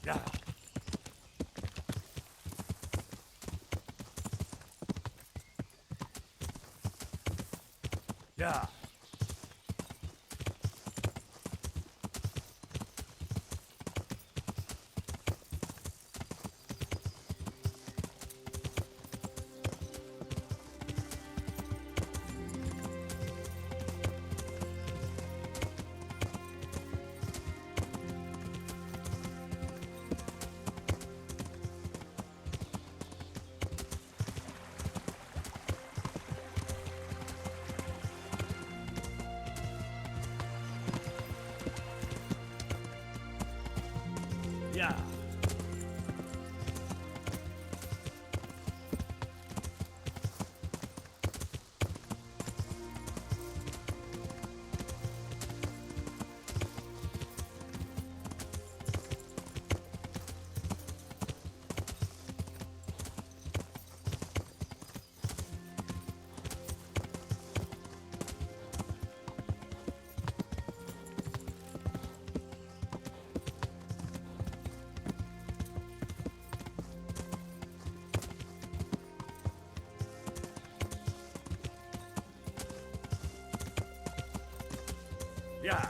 Yeah. Yeah. Yeah. Yeah.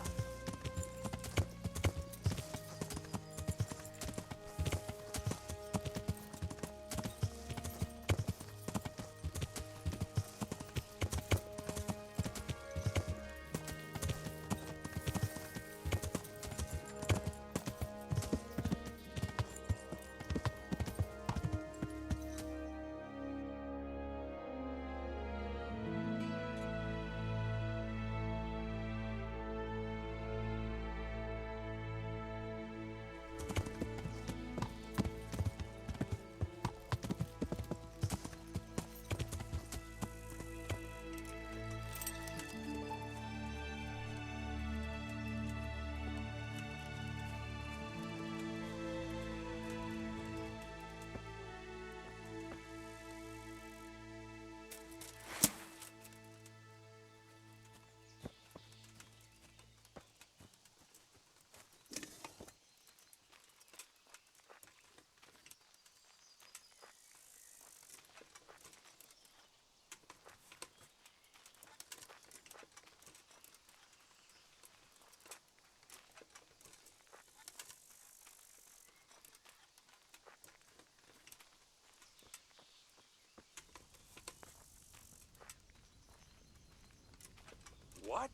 What?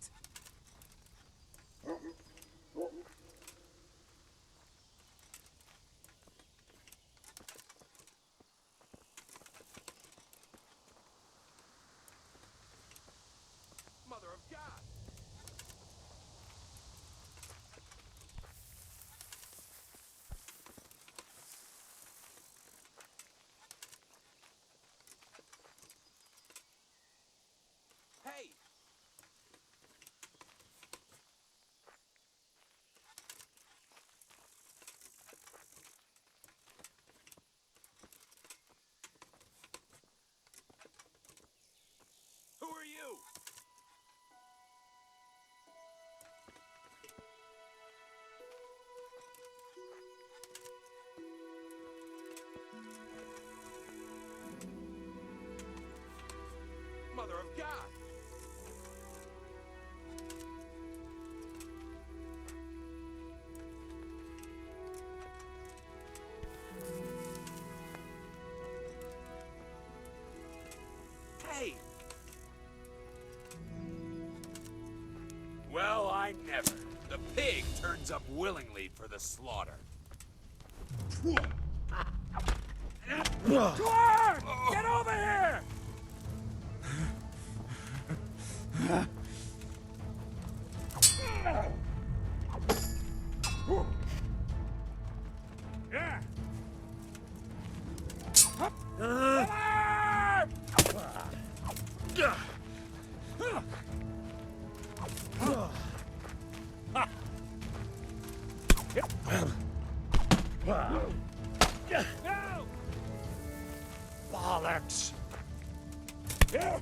Mother of God! Hey! Who are you? Mother of God! Hey! Well, I never. The pig turns up willingly for the slaughter. Clark! Get over here! Yeah! Bollocks! Yeah!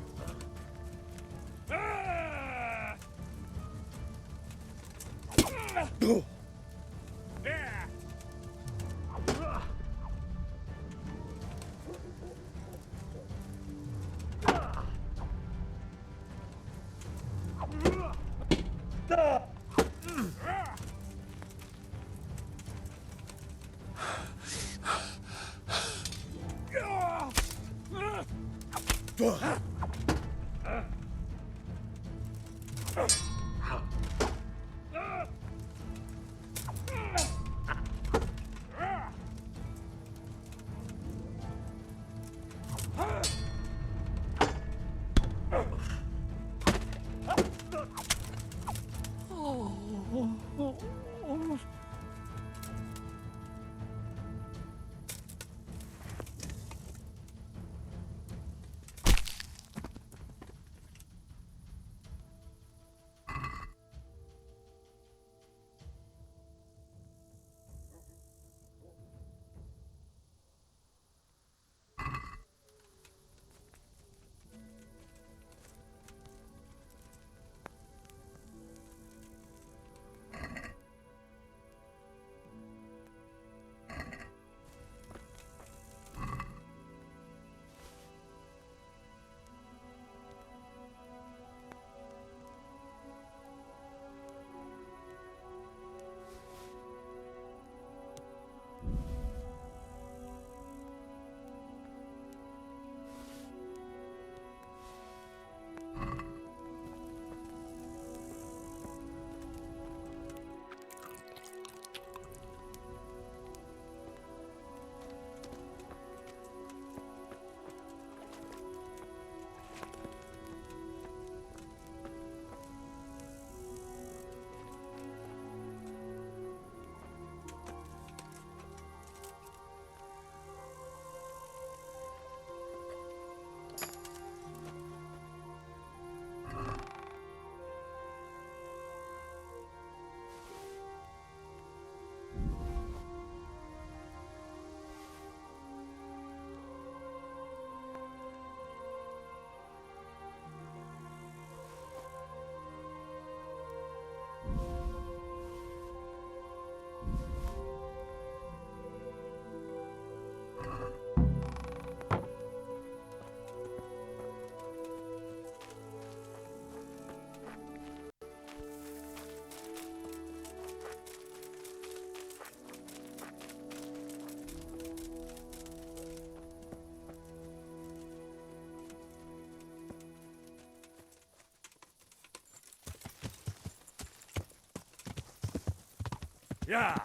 Yeah!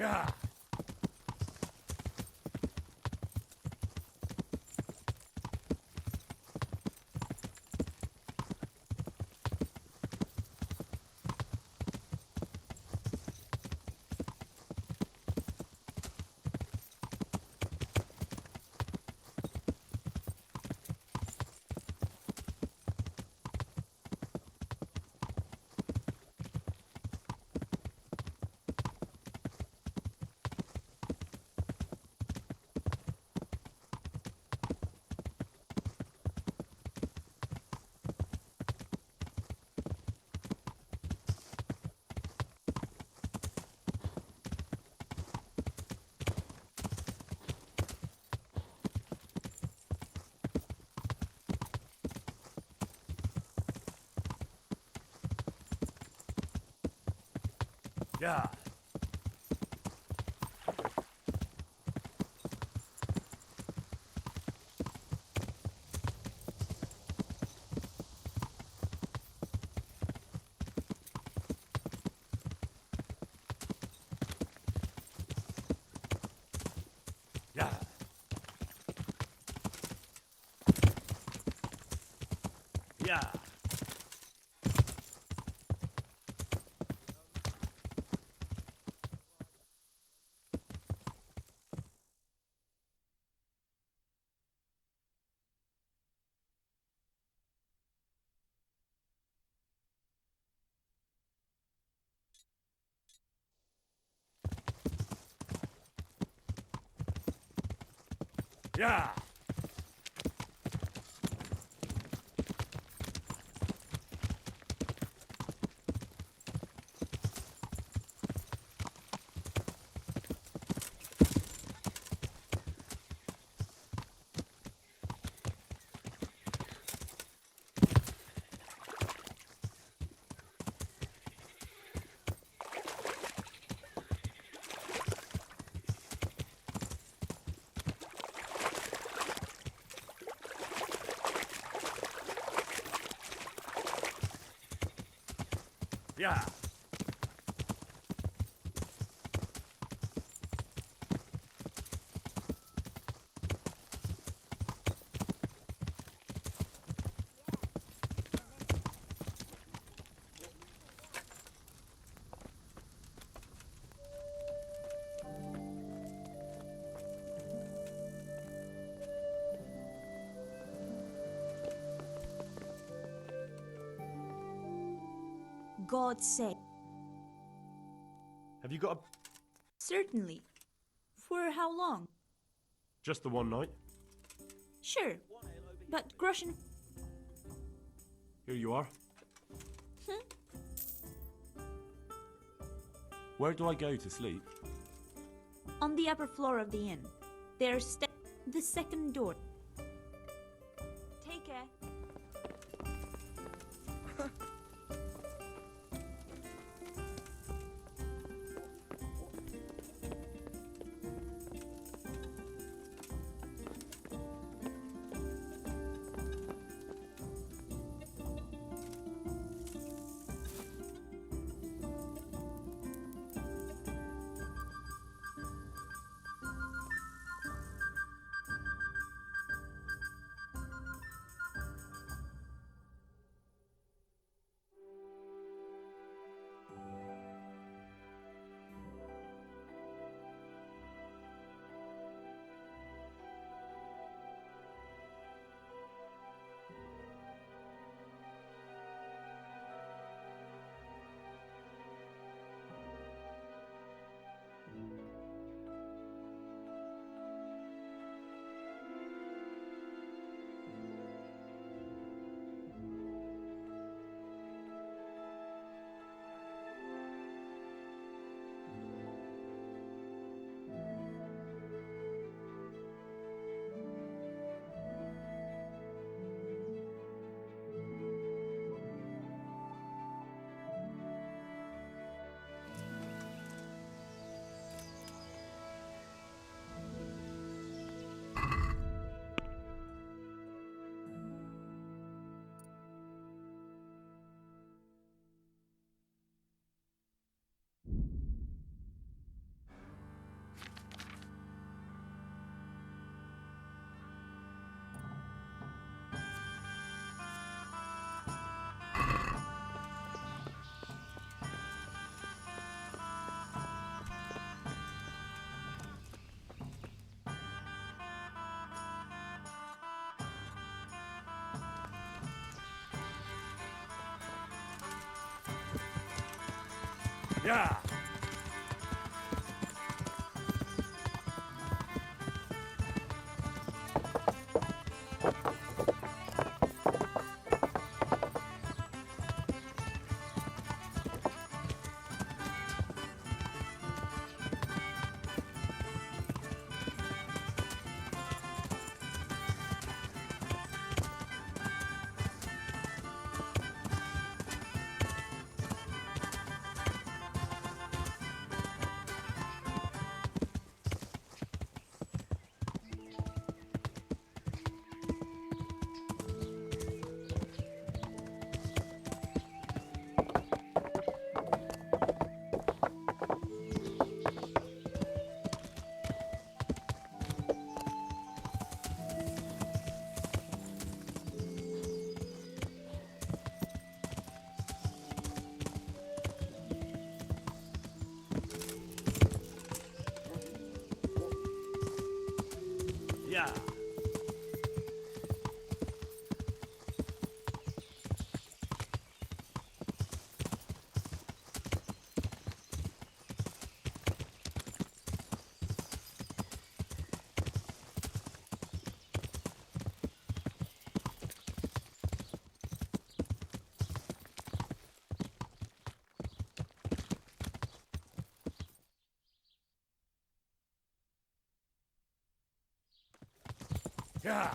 Yeah. Yeah. Yeah. Yeah. Yeah. God's sake. Have you got a... Certainly. For how long? just the one night? Sure. But Grushin... Here you are. Hmm? Where do I go to sleep? On the upper floor of the inn. There's the second door. Take care. Yeah. Yeah.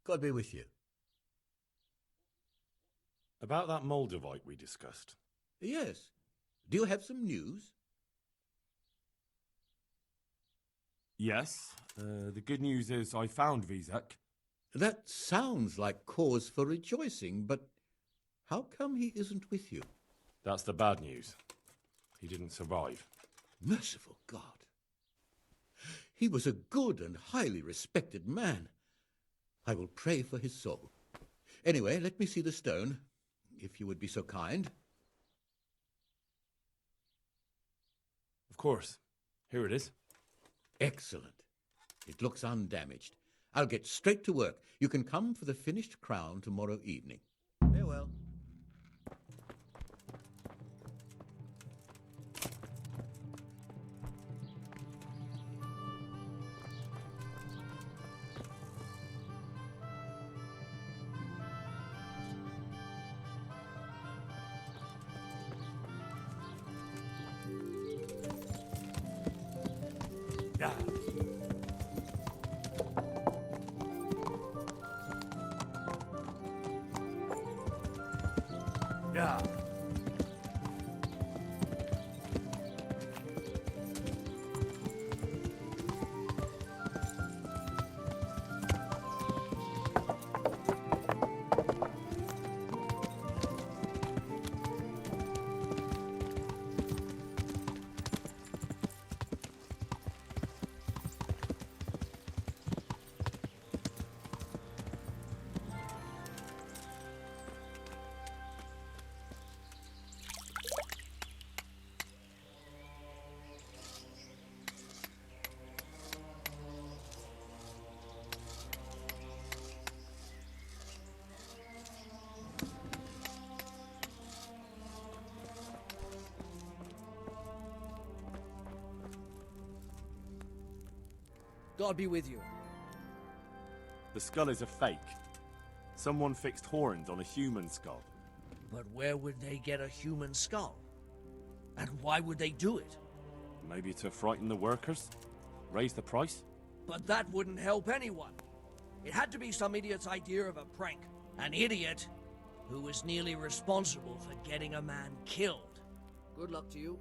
God be with you. About that Moldavite we discussed. Yes. Do you have some news? Yes. The good news is I found Vizek. That sounds like cause for rejoicing, but how come he isn't with you? That's the bad news. He didn't survive. Merciful God. He was a good and highly respected man. I will pray for his soul. Anyway, let me see the stone, if you would be so kind. Of course. Here it is. Excellent. It looks undamaged. I'll get straight to work. You can come for the finished crown tomorrow evening. Farewell. Yeah. Yeah. God be with you. The skull is a fake. Someone fixed horns on a human skull. But where would they get a human skull? And why would they do it? Maybe to frighten the workers? Raise the price? But that wouldn't help anyone. It had to be some idiot's idea of a prank. An idiot who was nearly responsible for getting a man killed. Good luck to you.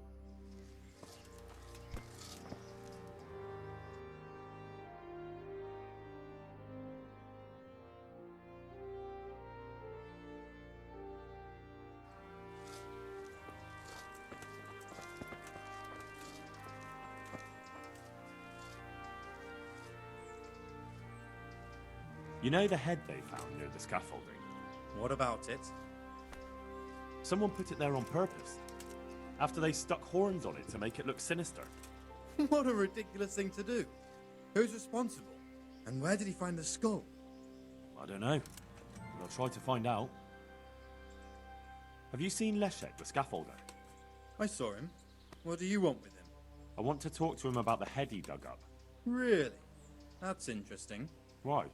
You know the head they found near the scaffolding? What about it? Someone put it there on purpose. After they stuck horns on it to make it look sinister. What a ridiculous thing to do. Who's responsible? And where did he find the skull? I don't know. But I'll try to find out. Have you seen Leszek, the scaffolder? I saw him. What do you want with him? I want to talk to him about the head he dug up. Really? That's interesting. Why?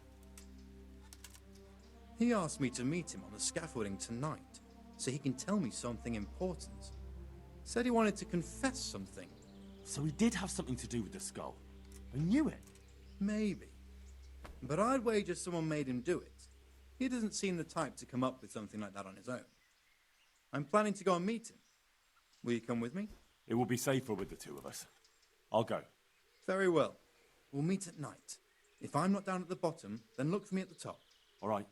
He asked me to meet him on the scaffolding tonight, so he can tell me something important. Said he wanted to confess something. So he did have something to do with the skull. I knew it. Maybe. But I'd wager someone made him do it. He doesn't seem the type to come up with something like that on his own. I'm planning to go and meet him. Will you come with me? It will be safer with the two of us. I'll go. Very well. We'll meet at night. If I'm not down at the bottom, then look for me at the top. All right.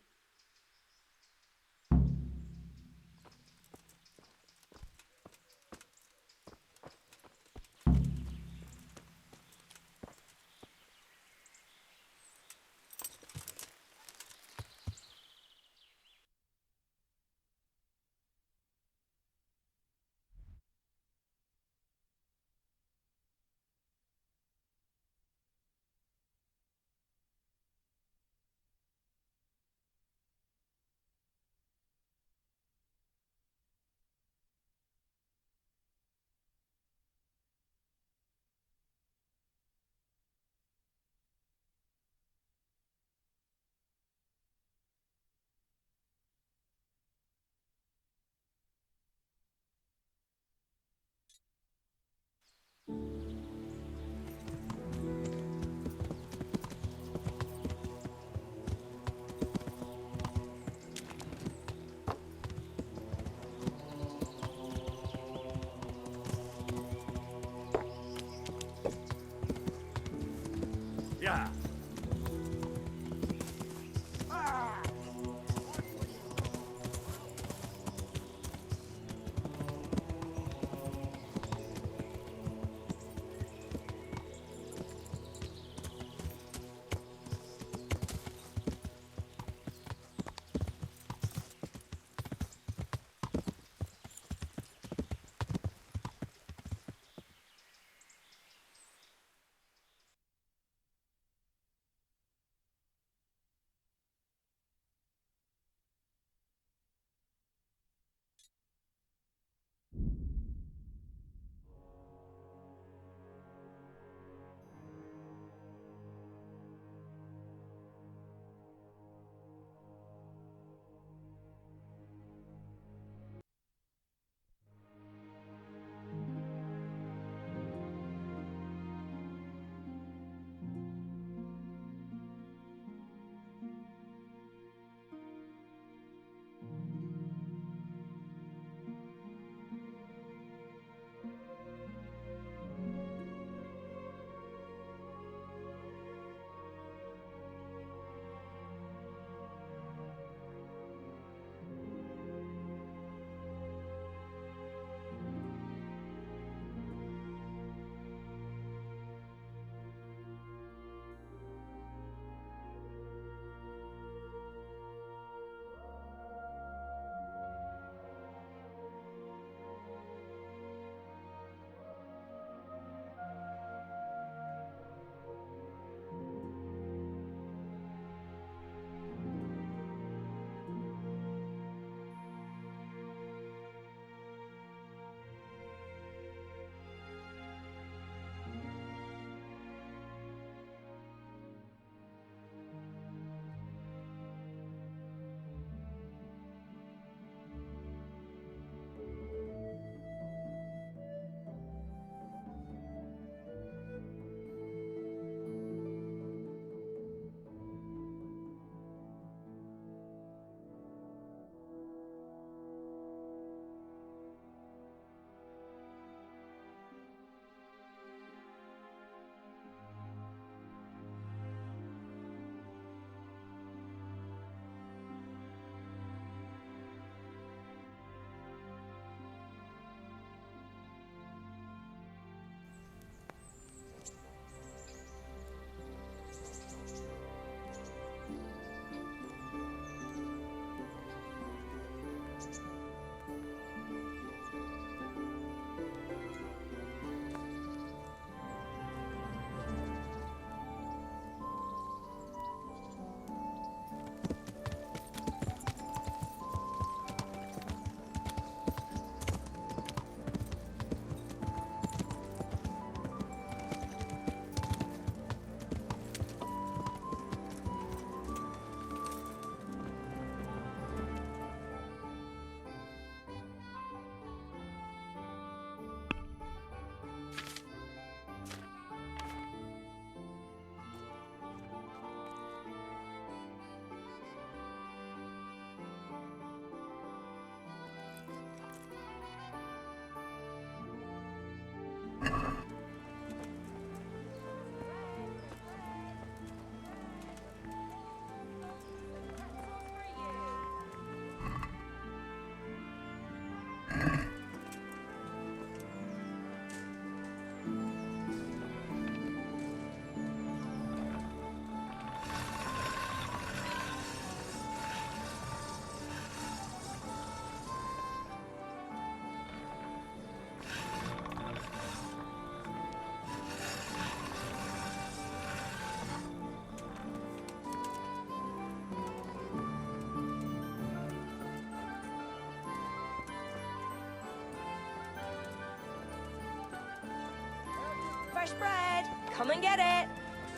fresh bread. Come and get it.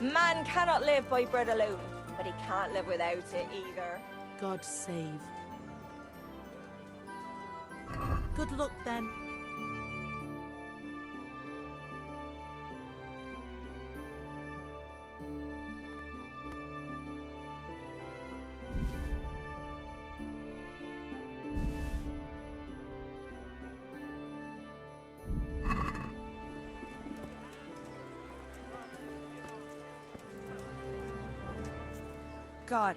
Man cannot live by bread alone, but he can't live without it either. God save. Good luck then. God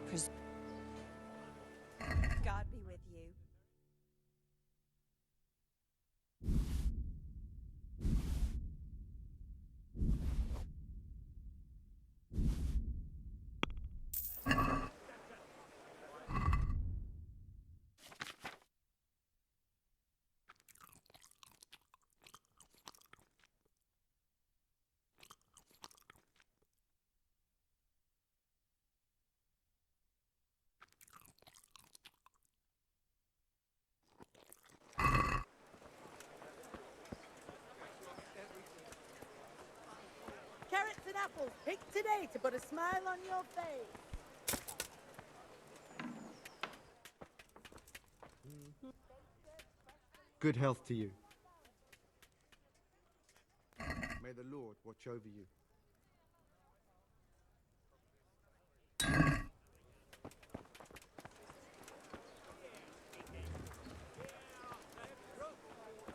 be with you. Carrots and apples picked today to put a smile on your face. Good health to you. May the Lord watch over you.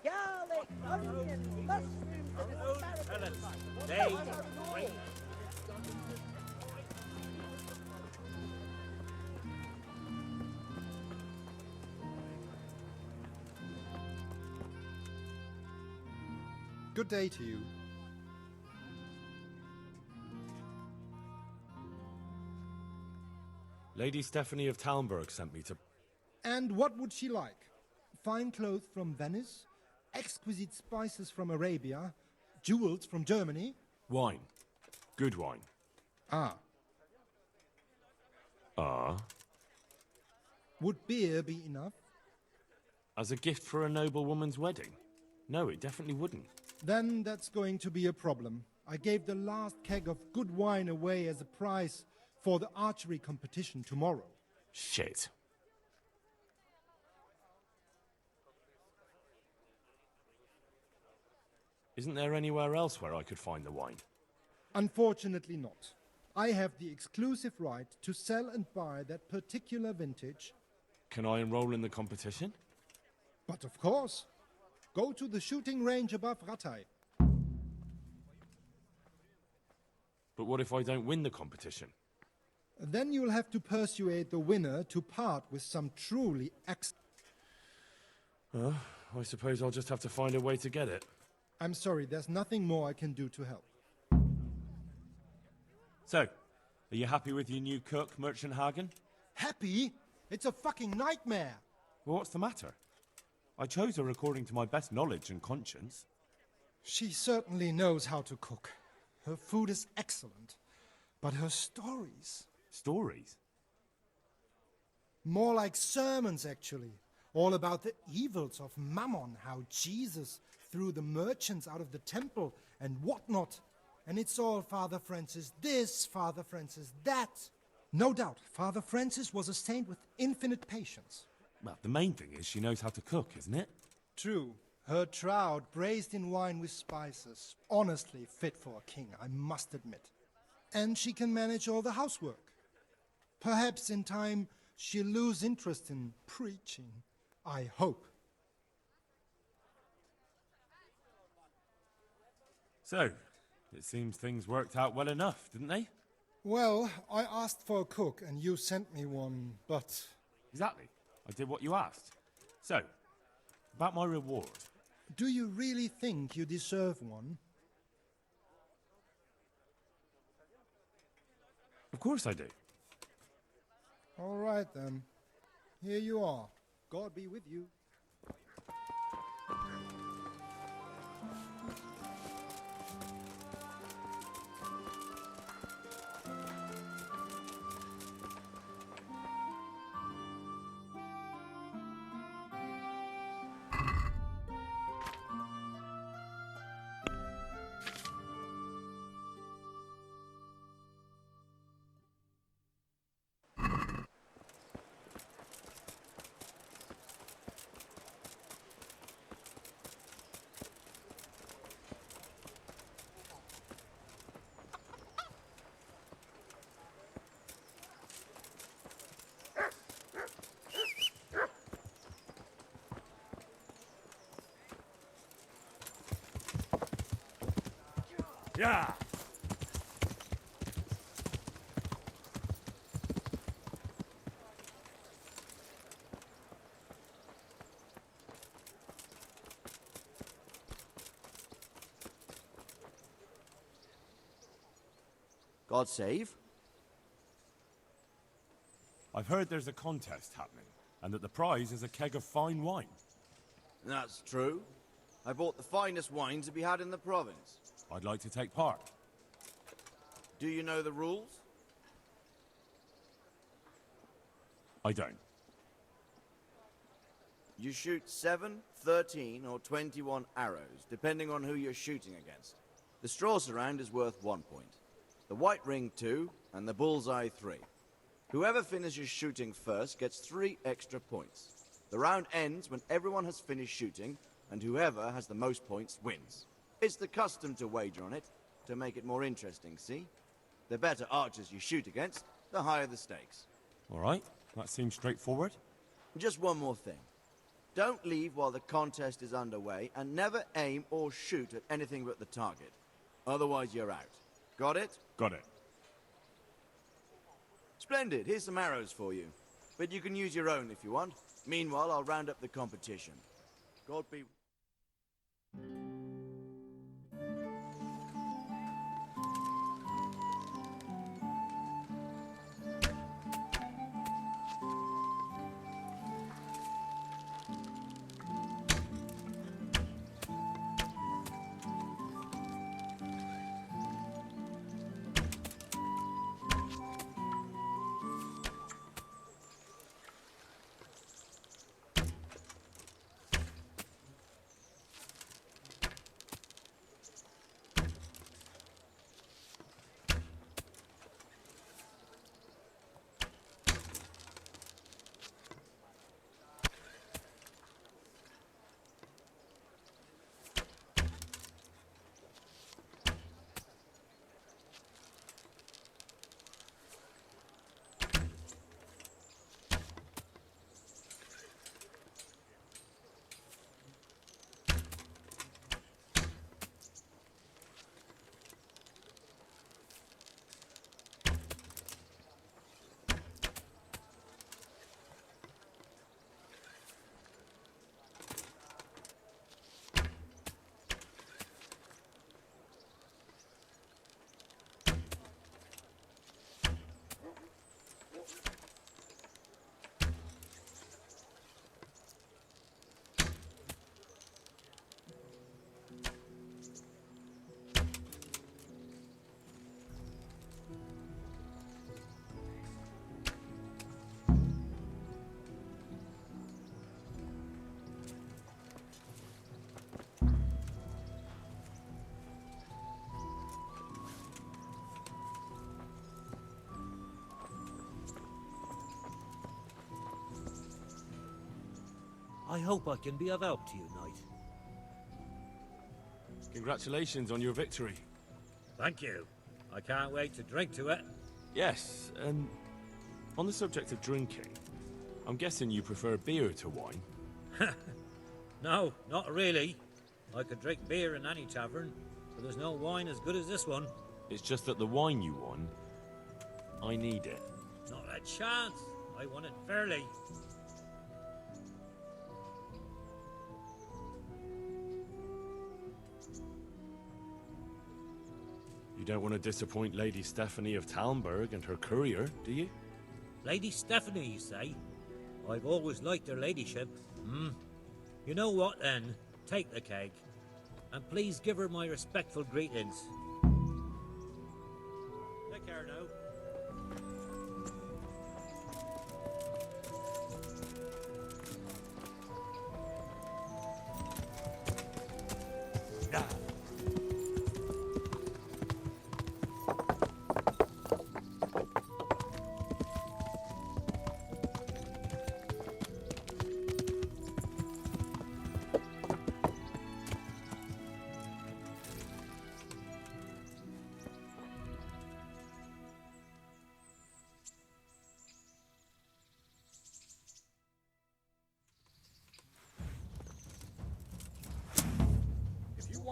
Garlic, onions, mushrooms, and asparagus. Good day to you. Lady Stephanie of Talmberg sent me to... And what would she like? Fine clothes from Venice, exquisite spices from Arabia, jewels from Germany? Wine. Good wine. Ah. Ah. Would beer be enough? As a gift for a noblewoman's wedding? No, it definitely wouldn't. Then that's going to be a problem. I gave the last keg of good wine away as a prize for the archery competition tomorrow. Shit. Isn't there anywhere else where I could find the wine? Unfortunately not. I have the exclusive right to sell and buy that particular vintage. Can I enroll in the competition? But of course. Go to the shooting range above Rattay. But what if I don't win the competition? Then you'll have to persuade the winner to part with some truly I suppose I'll just have to find a way to get it. I'm sorry, there's nothing more I can do to help. So, are you happy with your new cook, Merchant Hagen? Happy? It's a fucking nightmare! Well, what's the matter? I chose her according to my best knowledge and conscience. She certainly knows how to cook. Her food is excellent. But her stories... Stories? More like sermons, actually. All about the evils of Mammon, how Jesus threw the merchants out of the temple and whatnot. And it's all Father Francis this, Father Francis that. No doubt, Father Francis was a saint with infinite patience. Well, the main thing is she knows how to cook, isn't it? True. Her trout braised in wine with spices. Honestly fit for a king, I must admit. And she can manage all the housework. Perhaps in time she'll lose interest in preaching. I hope. So, it seems things worked out well enough, didn't they? Well, I asked for a cook and you sent me one, but... Exactly. I did what you asked. So, about my reward. Do you really think you deserve one? Of course I do. All right, then. Here you are. God be with you. Yeah. God save? I've heard there's a contest happening, and that the prize is a keg of fine wine. That's true. I bought the finest wine to be had in the province. I'd like to take part. Do you know the rules? I don't. You shoot 7, 13, or 21 arrows, depending on who you're shooting against. The straw surround is worth 1 point. The white ring 2, and the bullseye 3. Whoever finishes shooting first gets 3 extra points. The round ends when everyone has finished shooting, and whoever has the most points wins. It's the custom to wager on it, to make it more interesting, see? The better archers you shoot against, the higher the stakes. All right, that seems straightforward. Just one more thing. Don't leave while the contest is underway, and never aim or shoot at anything but the target. Otherwise you're out. Got it? Got it. Splendid. Here's some arrows for you. But you can use your own if you want. Meanwhile, I'll round up the competition. God be... I hope I can be of help to you, Knight. Congratulations on your victory. Thank you. I can't wait to drink to it. Yes, and on the subject of drinking, I'm guessing you prefer beer to wine. No, not really. I could drink beer in any tavern, but there's no wine as good as this one. It's just that the wine you won, I need it. Not a chance. I won it fairly. You don't want to disappoint Lady Stephanie of Talmberg and her courier, do you? Lady Stephanie, you say? I've always liked her ladyship. You know what, then? Take the keg. And please give her my respectful greetings. Take care now. Yeah.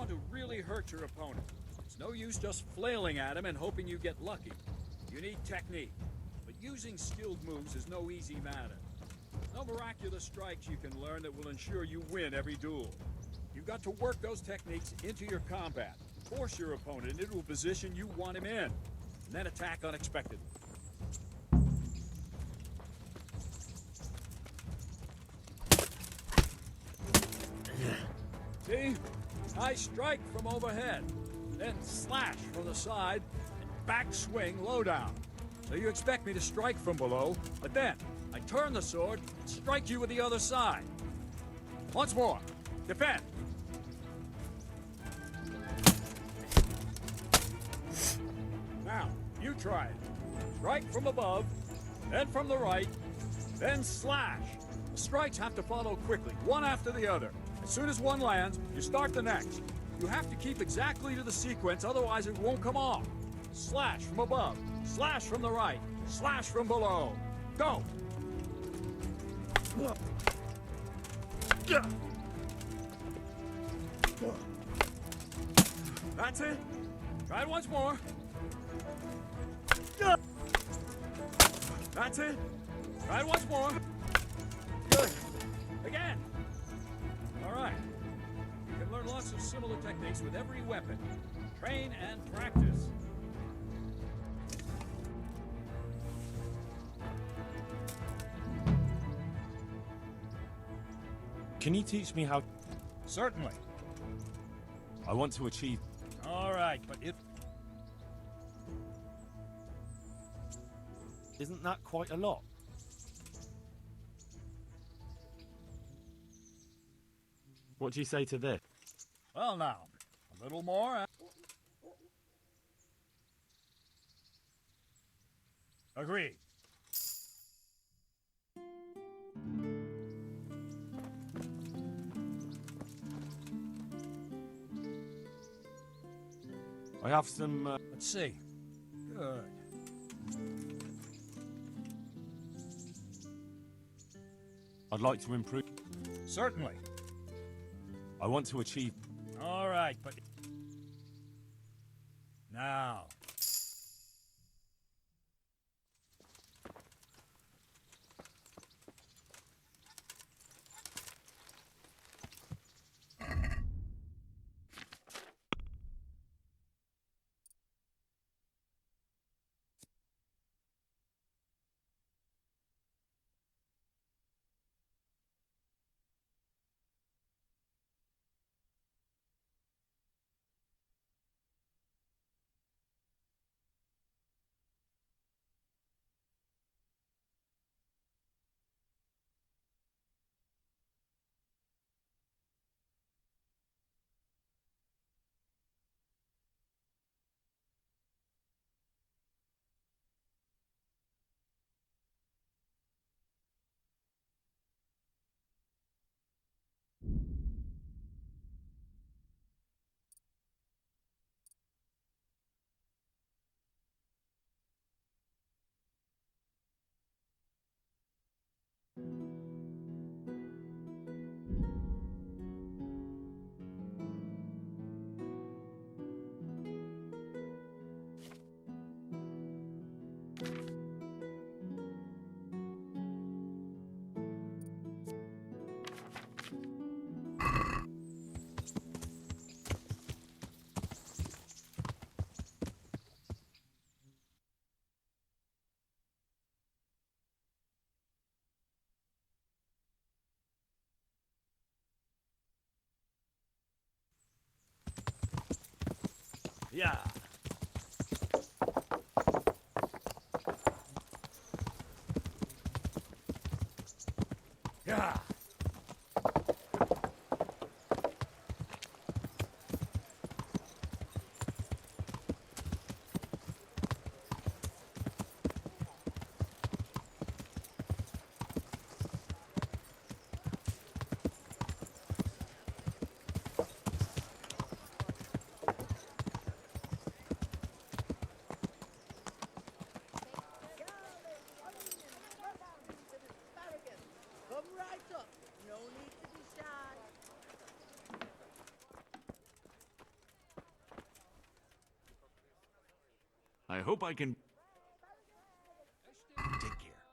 To really hurt your opponent, it's no use just flailing at him and hoping you get lucky. You need technique, but using skilled moves is no easy matter. No miraculous strikes you can learn that will ensure you win every duel. You've got to work those techniques into your combat, force your opponent into a position you want him in, and then attack unexpectedly. See? I strike from overhead, then slash from the side, and back swing low down. So you expect me to strike from below, but then I turn the sword and strike you with the other side. Once more. Defend. Now, you try it. Strike from above, then from the right, then slash. The strikes have to follow quickly, one after the other. As soon as one lands, you start the next. You have to keep exactly to the sequence, otherwise it won't come off. Slash from above, slash from the right, slash from below. Go! That's it. Try it once more. That's it. Try it once more. Good. Again. All right. You can learn lots of similar techniques with every weapon. Train and practice. Can you teach me how... Certainly. I want to achieve... All right, but if... Isn't that quite a lot? What do you say to this? Well now, a little more. Agreed. I have some... Let's see. Good. I'd like to improve... Certainly. I want to achieve... All right, but... Now... Yeah. Yeah. Come right up. I hope I can... Take care.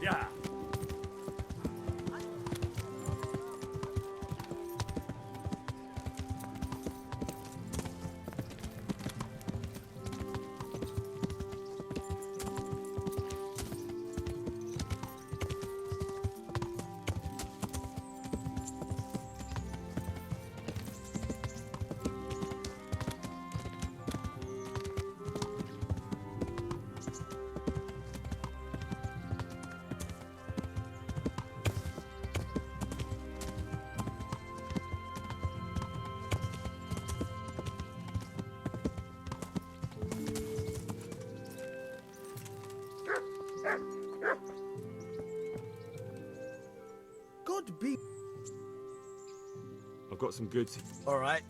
Yeah. God be. I've got some goods. All right.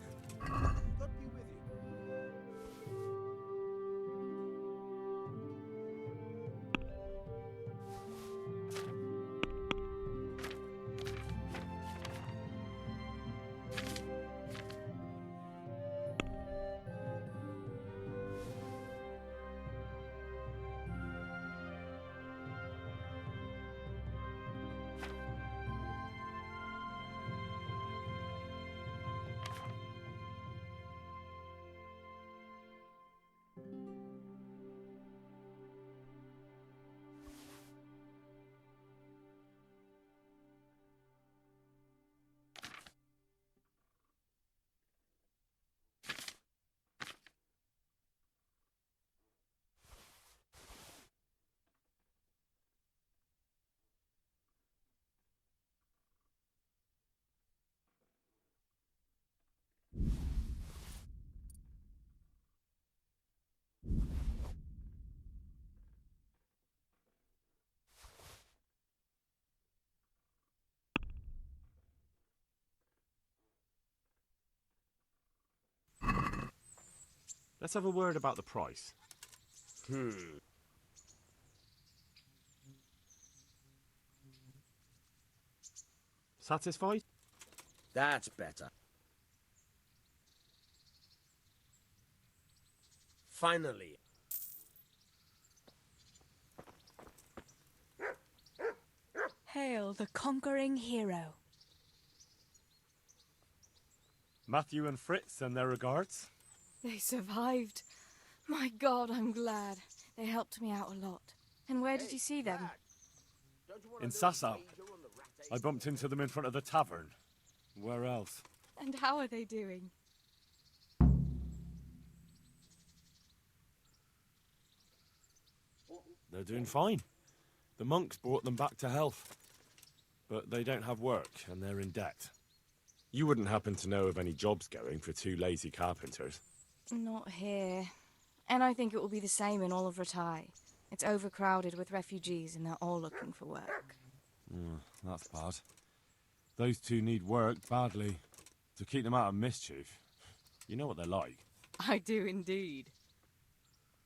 Let's have a word about the price. Satisfied? That's better. Finally. Hail the conquering hero. Matthew and Fritz send their regards. They survived. My God, I'm glad. They helped me out a lot. And where did you see them? In Sassab. I bumped into them in front of the tavern. Where else? And how are they doing? They're doing fine. The monks brought them back to health. But they don't have work, and they're in debt. You wouldn't happen to know of any jobs going for two lazy carpenters? Not here. And I think it will be the same in all of Ratai. It's overcrowded with refugees and they're all looking for work. That's bad. Those two need work badly. To keep them out of mischief. You know what they're like. I do indeed.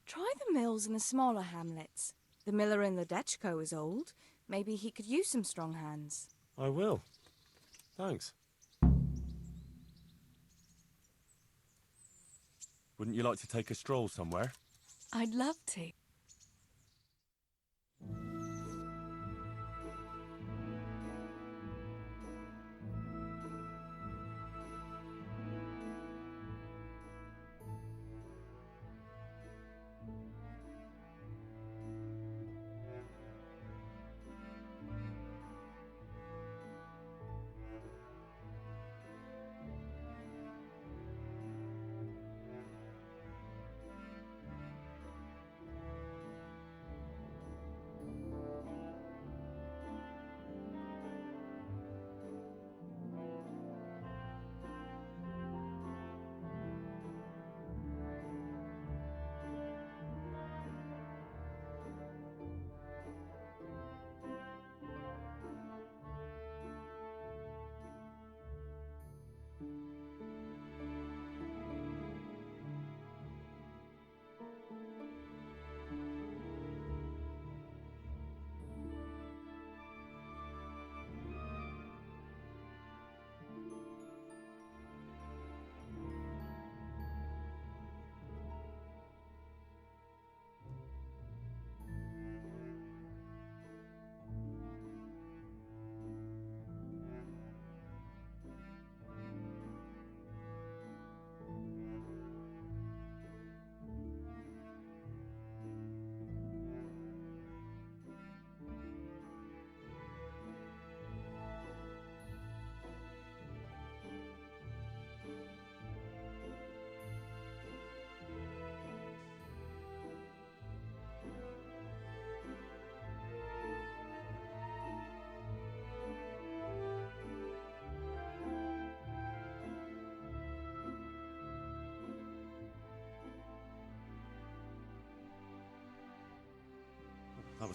Try the mills in the smaller hamlets. The miller in the Dechko is old. Maybe he could use some strong hands. I will. Thanks. Wouldn't you like to take a stroll somewhere? I'd love to.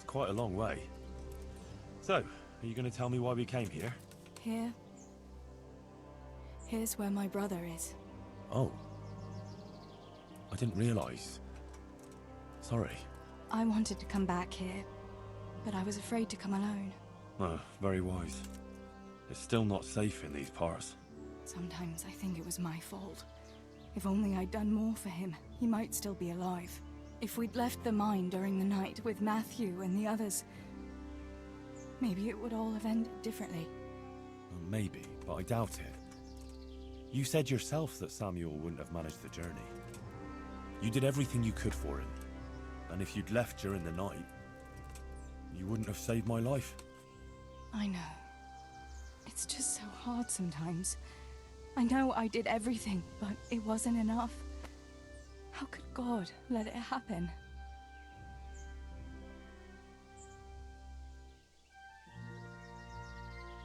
was quite a long way. So, are you going to tell me why we came here? Here's where my brother is. Oh. I didn't realize. Sorry. I wanted to come back here, but I was afraid to come alone. Oh, very wise. It's still not safe in these parts. Sometimes I think it was my fault. If only I'd done more for him, he might still be alive. If we'd left the mine during the night with Matthew and the others, maybe it would all have ended differently. Well, maybe, but I doubt it. You said yourself that Samuel wouldn't have managed the journey. You did everything you could for him. And if you'd left during the night, you wouldn't have saved my life. I know. It's just so hard sometimes. I know I did everything, but it wasn't enough. How could God let it happen?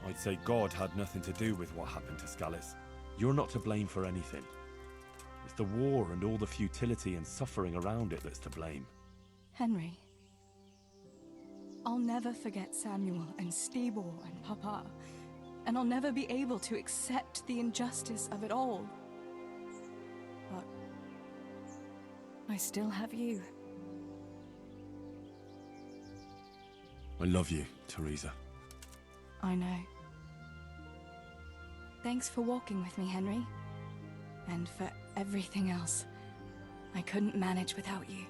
I'd say God had nothing to do with what happened to Scallis. You're not to blame for anything. It's the war and all the futility and suffering around it that's to blame. Henry, I'll never forget Samuel and Stibor and Papa, and I'll never be able to accept the injustice of it all. But I still have you. I love you, Teresa. I know. Thanks for walking with me, Henry. And for everything else. I couldn't manage without you.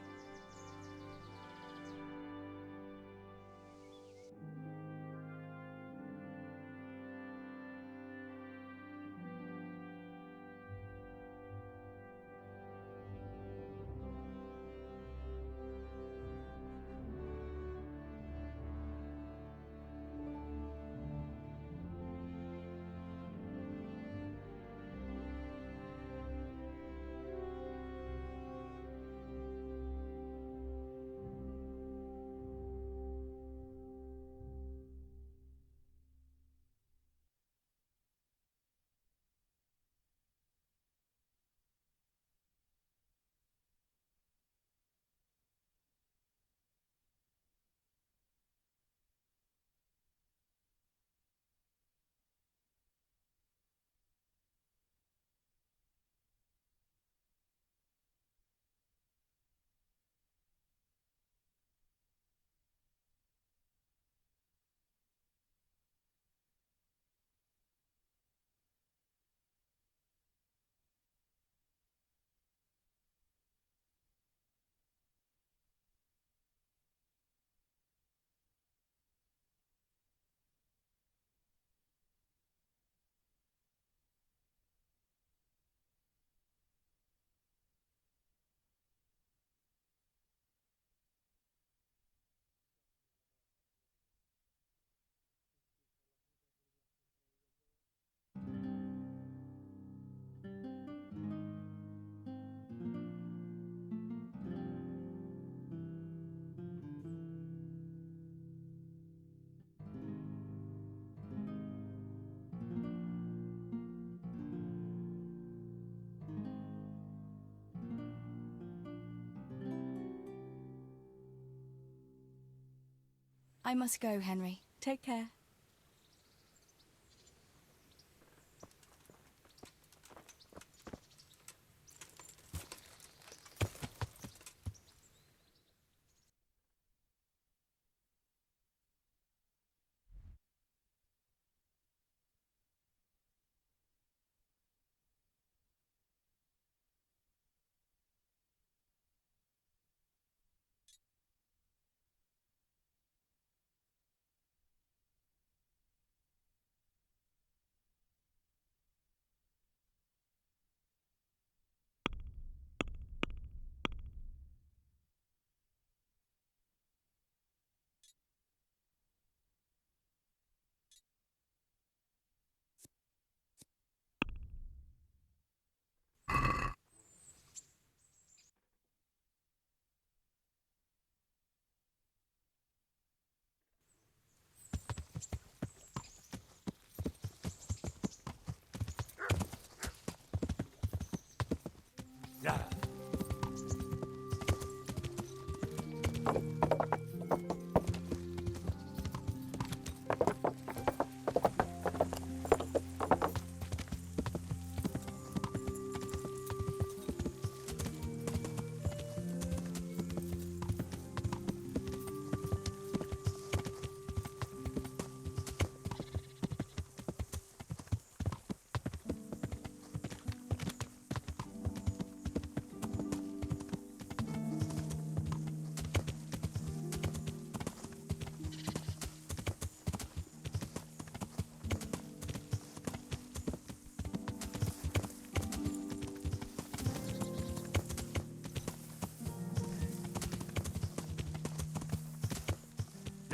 I must go, Henry. Take care.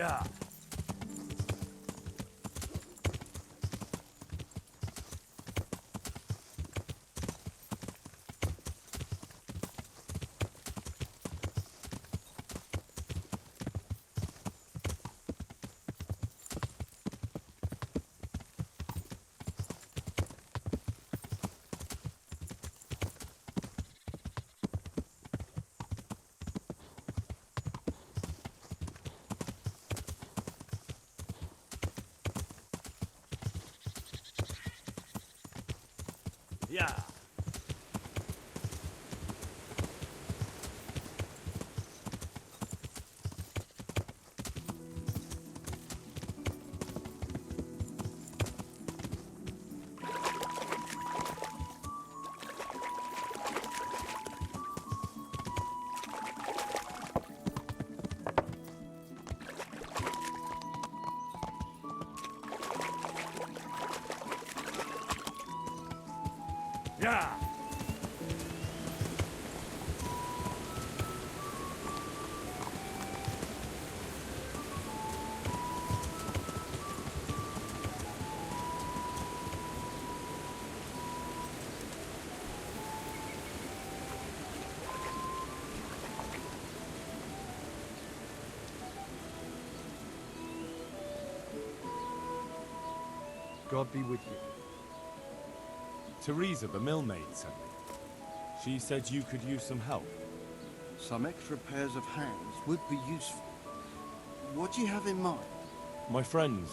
Yeah. Yeah. Yeah. God be with you. Teresa, the millmaid, sent me. She said you could use some help. Some extra pairs of hands would be useful. What do you have in mind? My friends,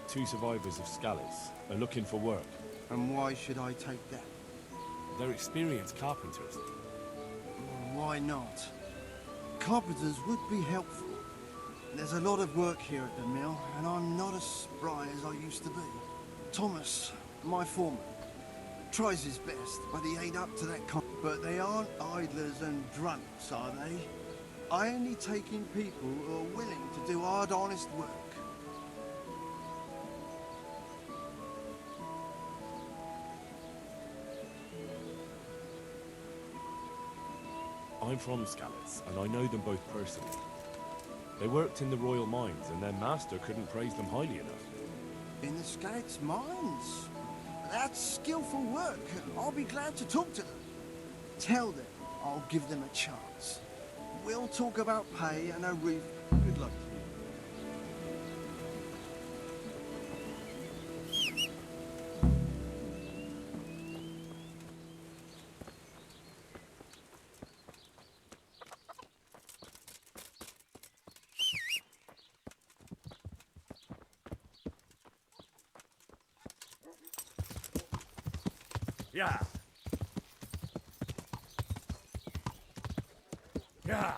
2 survivors of Scalise, are looking for work. And why should I take that? They're experienced carpenters. Well, why not? Carpenters would be helpful. There's a lot of work here at the mill, and I'm not as spry as I used to be. Thomas, my foreman, tries his best, but he ain't up to that But they aren't idlers and drunks, are they? I only take in people who are willing to do hard, honest work. I'm from Scalise, and I know them both personally. They worked in the royal mines, and their master couldn't praise them highly enough. In the Scalise mines? That's skillful work. I'll be glad to talk to them. Tell them I'll give them a chance. We'll talk about pay and a roof. Good luck to you. Yeah. Yeah.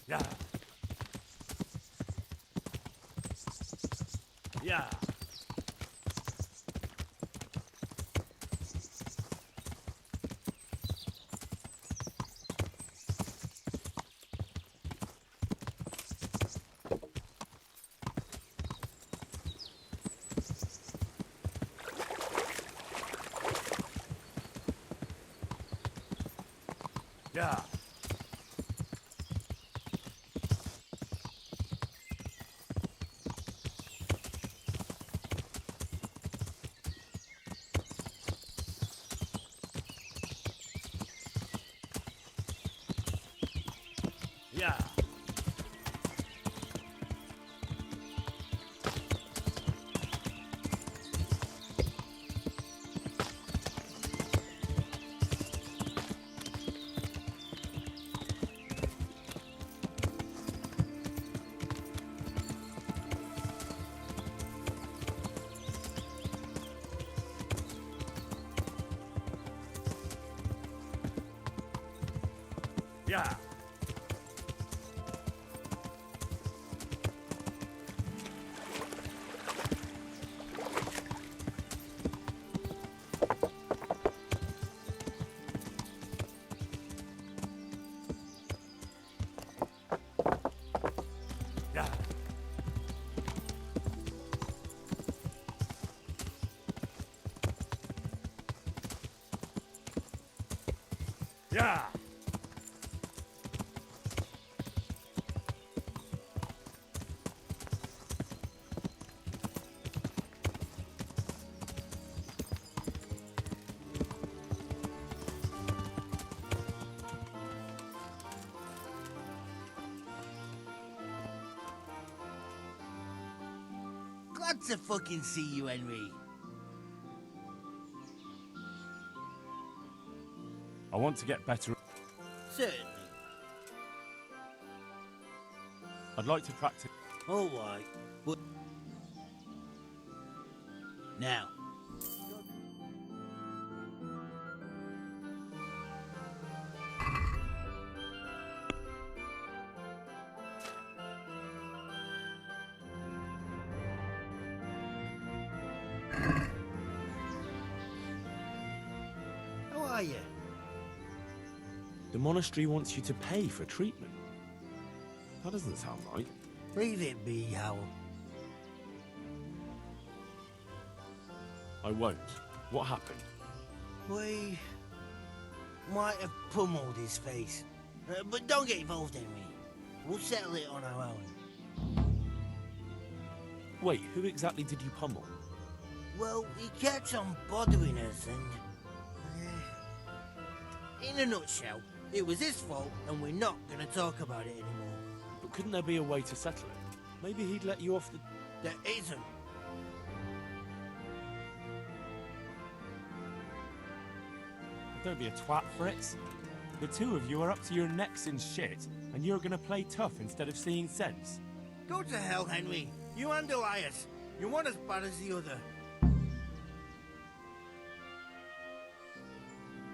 Yeah. Yeah. Yeah. Yeah. Yeah. Yeah. Glad to fucking see you, Henry. I want to get better. Certainly. I'd like to practice. All right. But now. How are you? The monastery wants you to pay for treatment. That doesn't sound right. Leave it be, Howell. I won't. What happened? We might have pummeled his face. But don't get involved, Henry. We'll settle it on our own. Wait, who exactly did you pummel? Well, he kept on bothering us and... in a nutshell, it was his fault and we're not going to talk about it anymore. But couldn't there be a way to settle it? Maybe he'd let you off the... There isn't. Don't be a twat, Fritz. The two of you are up to your necks in shit, and you're gonna play tough instead of seeing sense. Go to hell, Henry. You and Elias. You're one as bad as the other.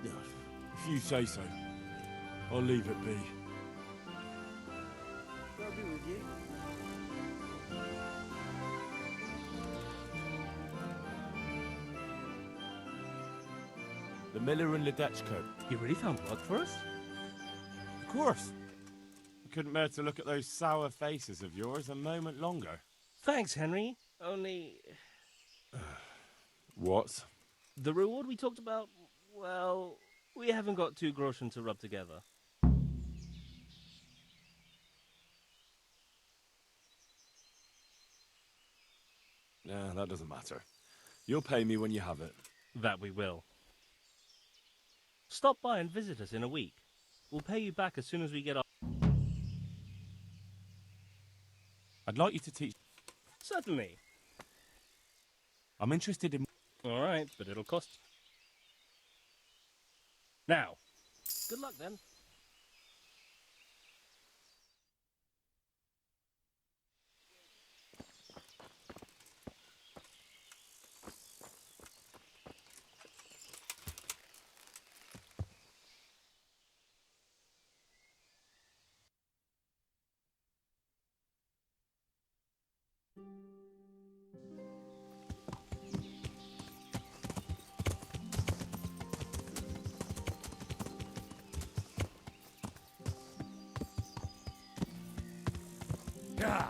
If you say so, I'll leave it be. I'll be with you. The miller and Ledechko. You really found blood for us? Of course. I couldn't bear to look at those sour faces of yours a moment longer. Thanks, Henry. Only... What? The reward we talked about, well, we haven't got 2 groschen to rub together. Yeah, that doesn't matter. You'll pay me when you have it. That we will. Stop by and visit us in a week. We'll pay you back as soon as we get off. I'd like you to teach... Certainly. I'm interested in... All right, but it'll cost. Now, good luck then. Yeah.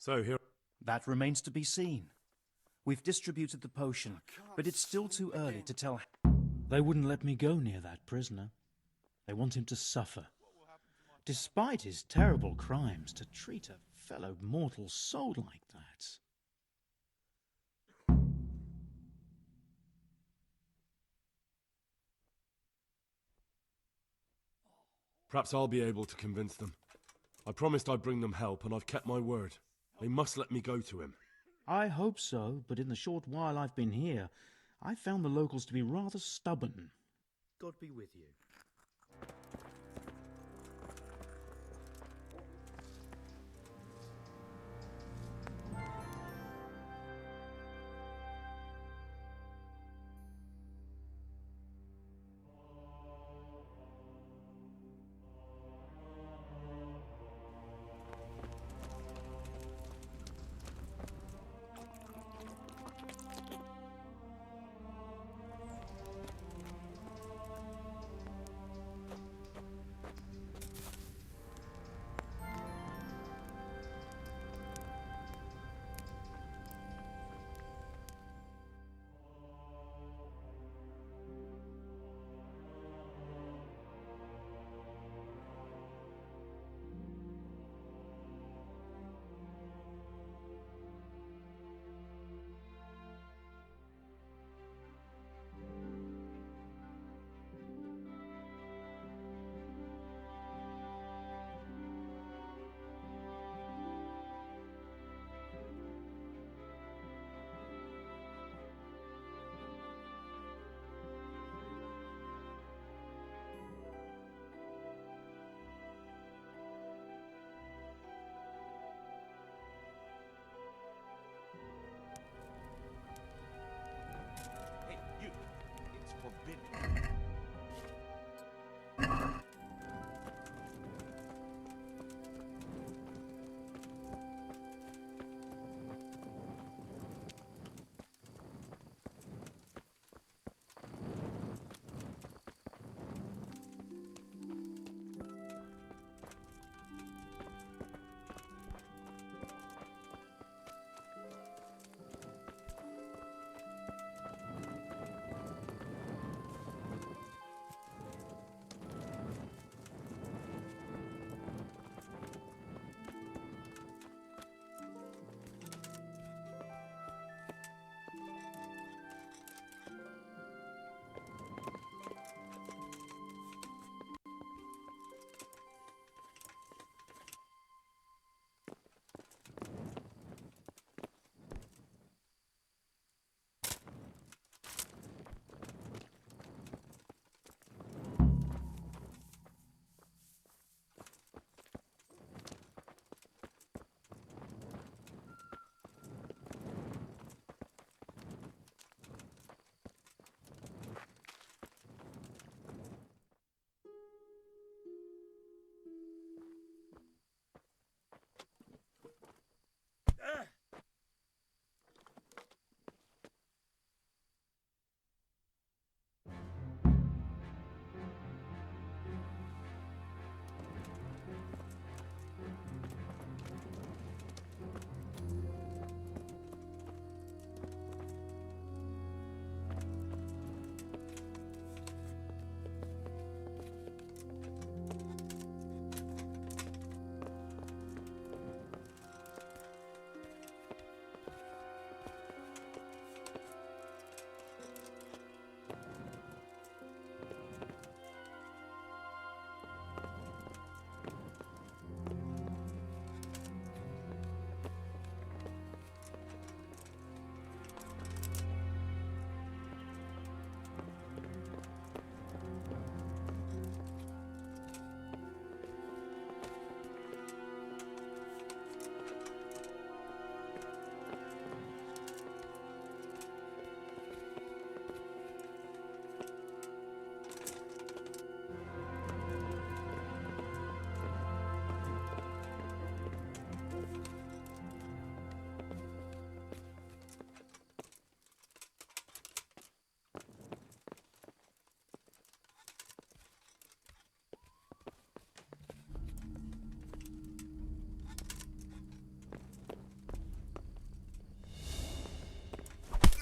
So here... That remains to be seen. We've distributed the potion, but it's still too early to tell. They wouldn't let me go near that prisoner. They want him to suffer. Despite his terrible crimes, to treat a fellow mortal soul like that. Perhaps I'll be able to convince them. I promised I'd bring them help, and I've kept my word. They must let me go to him. I hope so, but in the short while I've been here, I've found the locals to be rather stubborn. God be with you.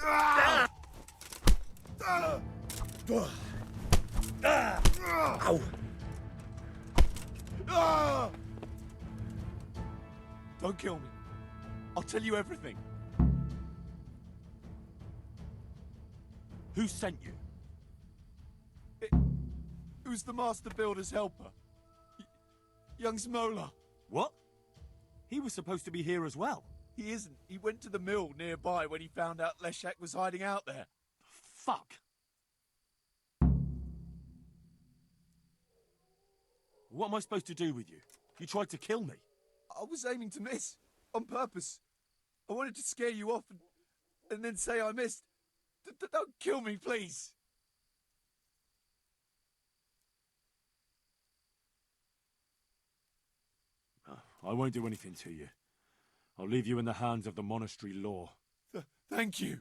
Ow! Don't kill me. I'll tell you everything. Who sent you? It was the Master Builder's helper. Young Smola. What? He was supposed to be here as well. He isn't. He went to the mill nearby when he found out Leshak was hiding out there. Fuck. What am I supposed to do with you? You tried to kill me. I was aiming to miss. On purpose. I wanted to scare you off and then say I missed. Don't kill me, please. I won't do anything to you. I'll leave you in the hands of the monastery law. Thank you.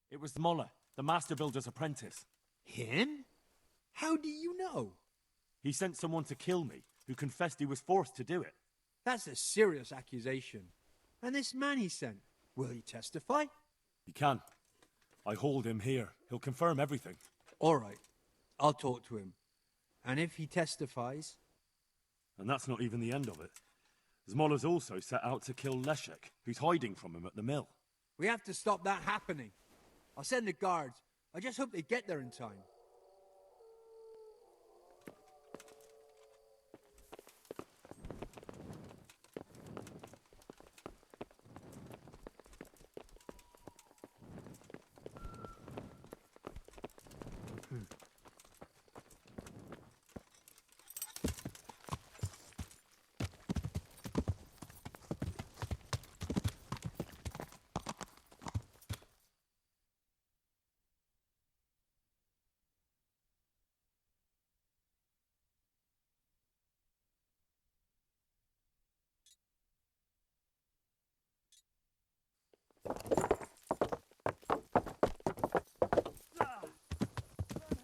It was Moller, the master builder's apprentice. Him? How do you know? He sent someone to kill me, who confessed he was forced to do it. That's a serious accusation. And this man he sent, will he testify? He can. I hold him here. He'll confirm everything. All right. I'll talk to him. And if he testifies... And that's not even the end of it. Zmoller's also set out to kill Leshek, who's hiding from him at the mill. We have to stop that happening. I'll send the guards. I just hope they get there in time.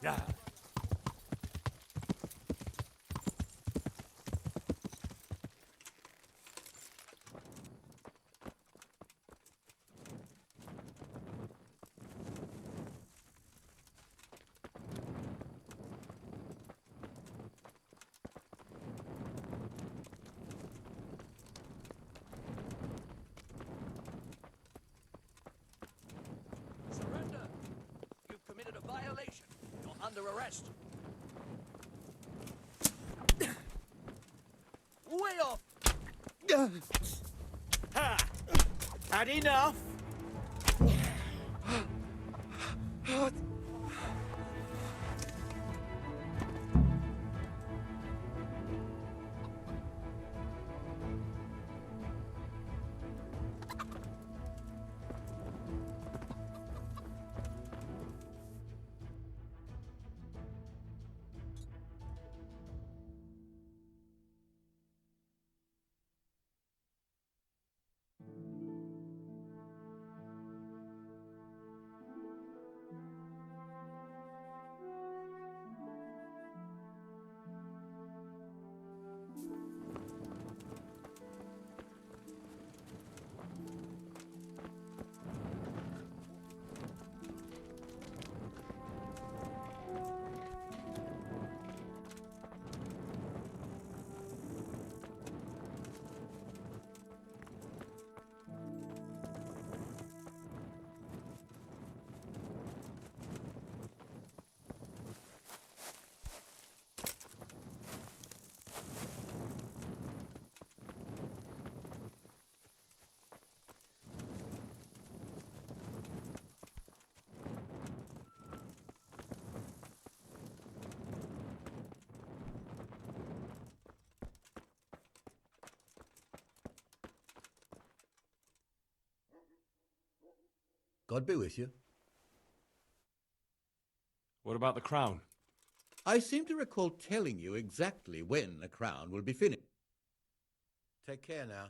Yeah. Surrender! You've committed a violation. You're under arrest. Way off! Ha! Had enough? God be with you. What about the crown? I seem to recall telling you exactly when the crown will be finished. Take care now.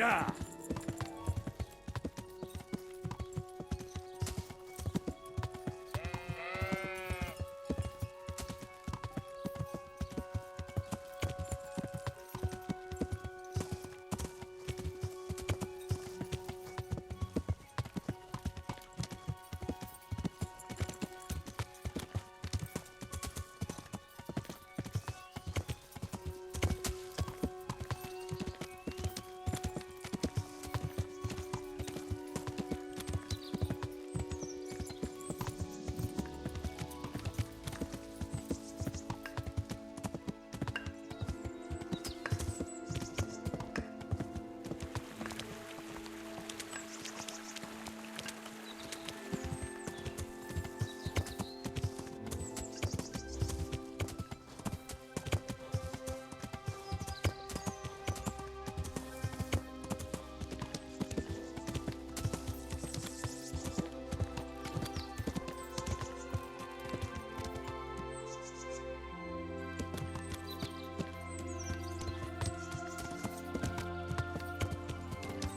Yeah.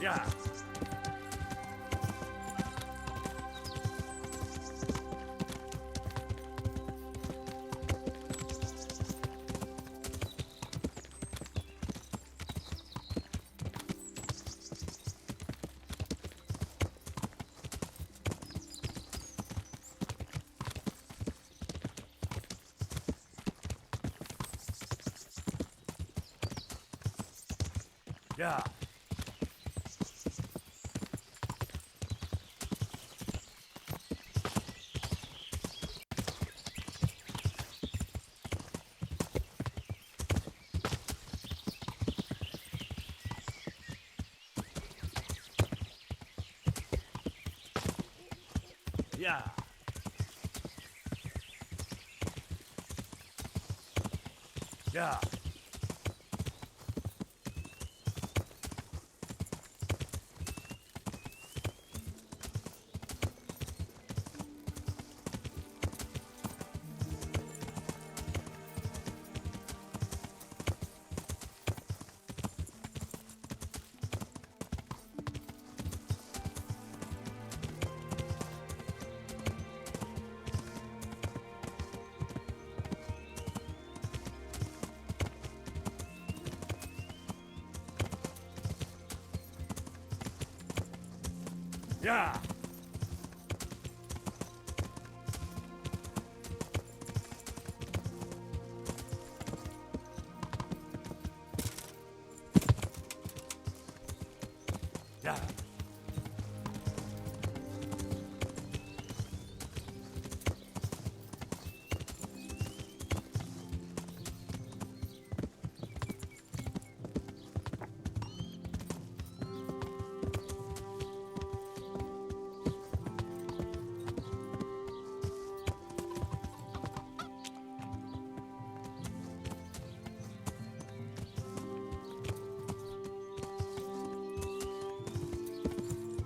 Yeah. Yeah. Yeah. Yeah. Yeah. Yeah.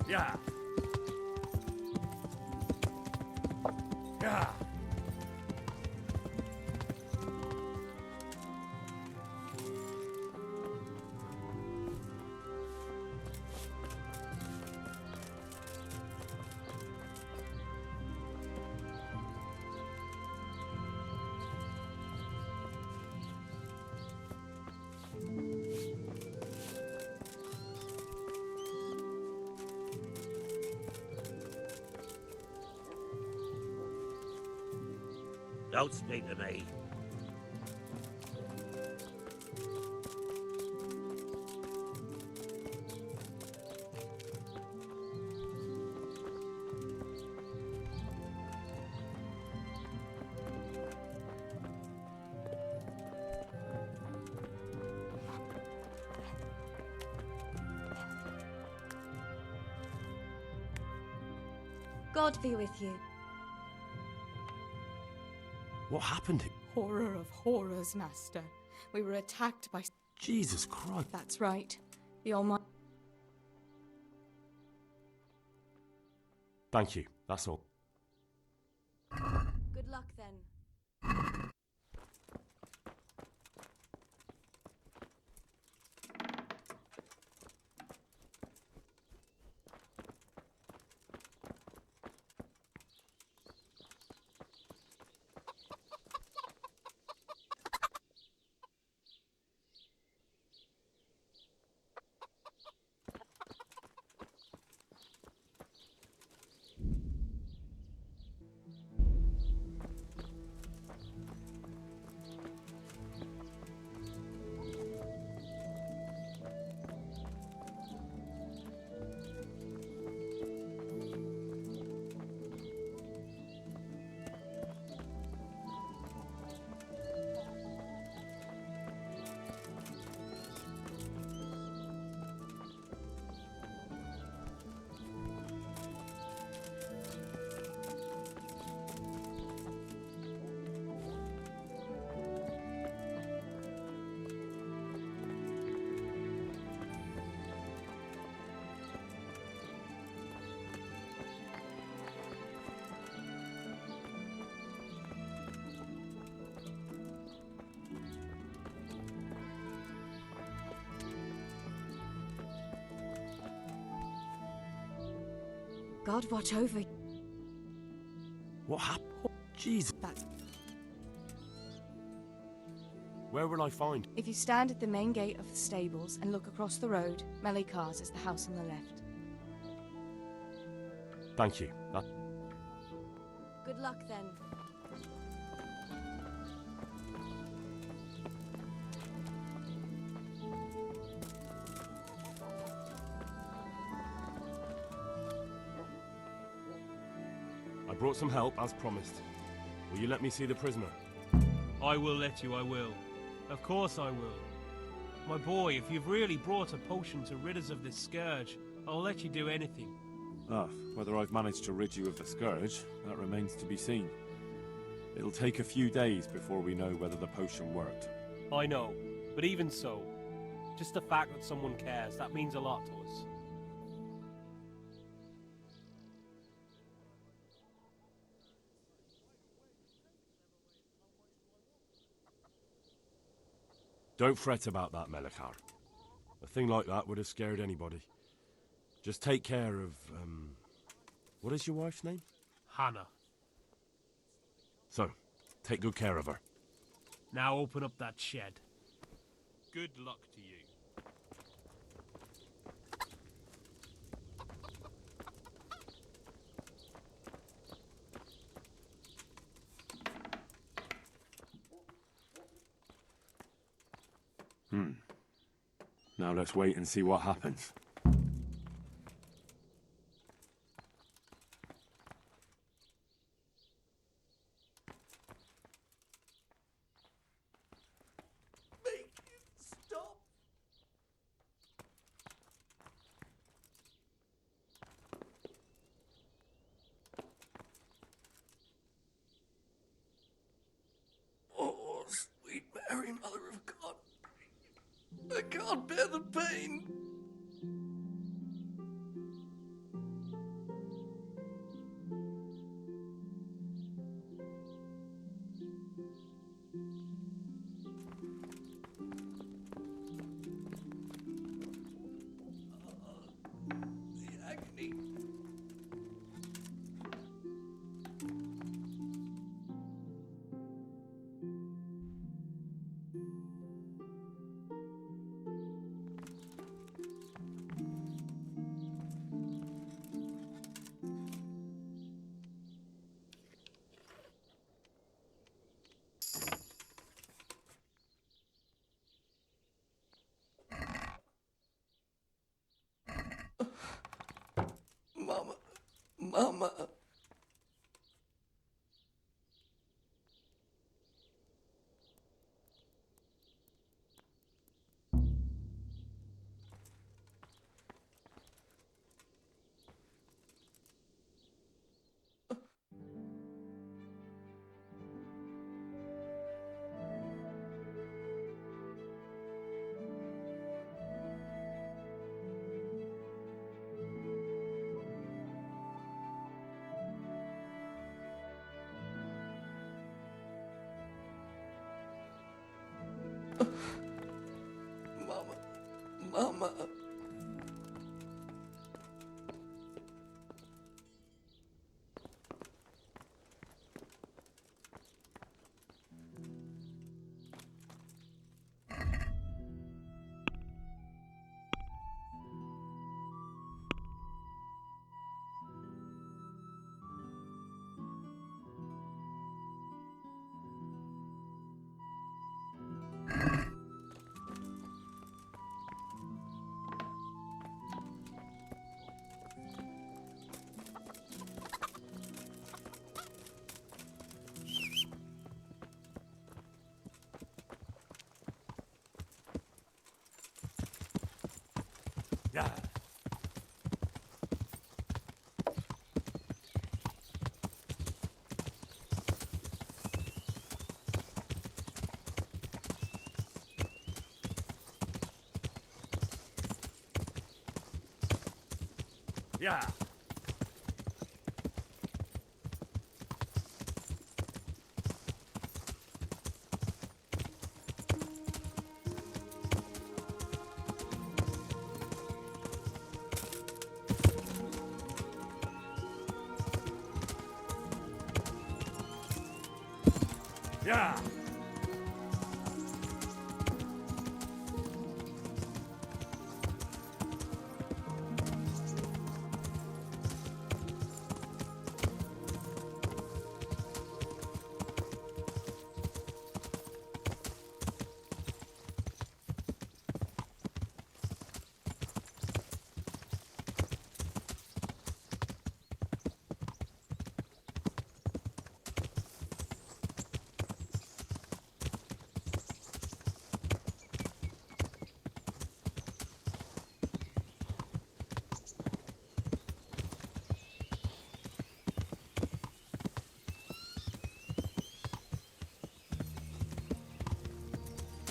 Yeah. Yeah. Don't speak to me. God be with you. What happened here? Horror of horrors, Master. We were attacked by... Jesus Christ. That's right. The Almighty... Thank you. That's all. Good luck then. God watch over you. What happened? Jesus. That's... Where will I find? If you stand at the main gate of the stables and look across the road, Melikars is the house on the left. Thank you. Good luck then. I brought some help, as promised. Will you let me see the prisoner? I will let you, I will. Of course I will. My boy, if you've really brought a potion to rid us of this scourge, I'll let you do anything. Whether I've managed to rid you of the scourge, that remains to be seen. It'll take a few days before we know whether the potion worked. I know, but even so, just the fact that someone cares, that means a lot to us. Don't fret about that, Melikar. A thing like that would have scared anybody. Just take care of, what is your wife's name? Hannah. So, take good care of her. Now open up that shed. Good luck to you. Now let's wait and see what happens. Make it stop. Oh, sweet Mary, Mother of God. I can't bear the pain. The agony. Mama. Mama. Yeah. Yeah. Yeah.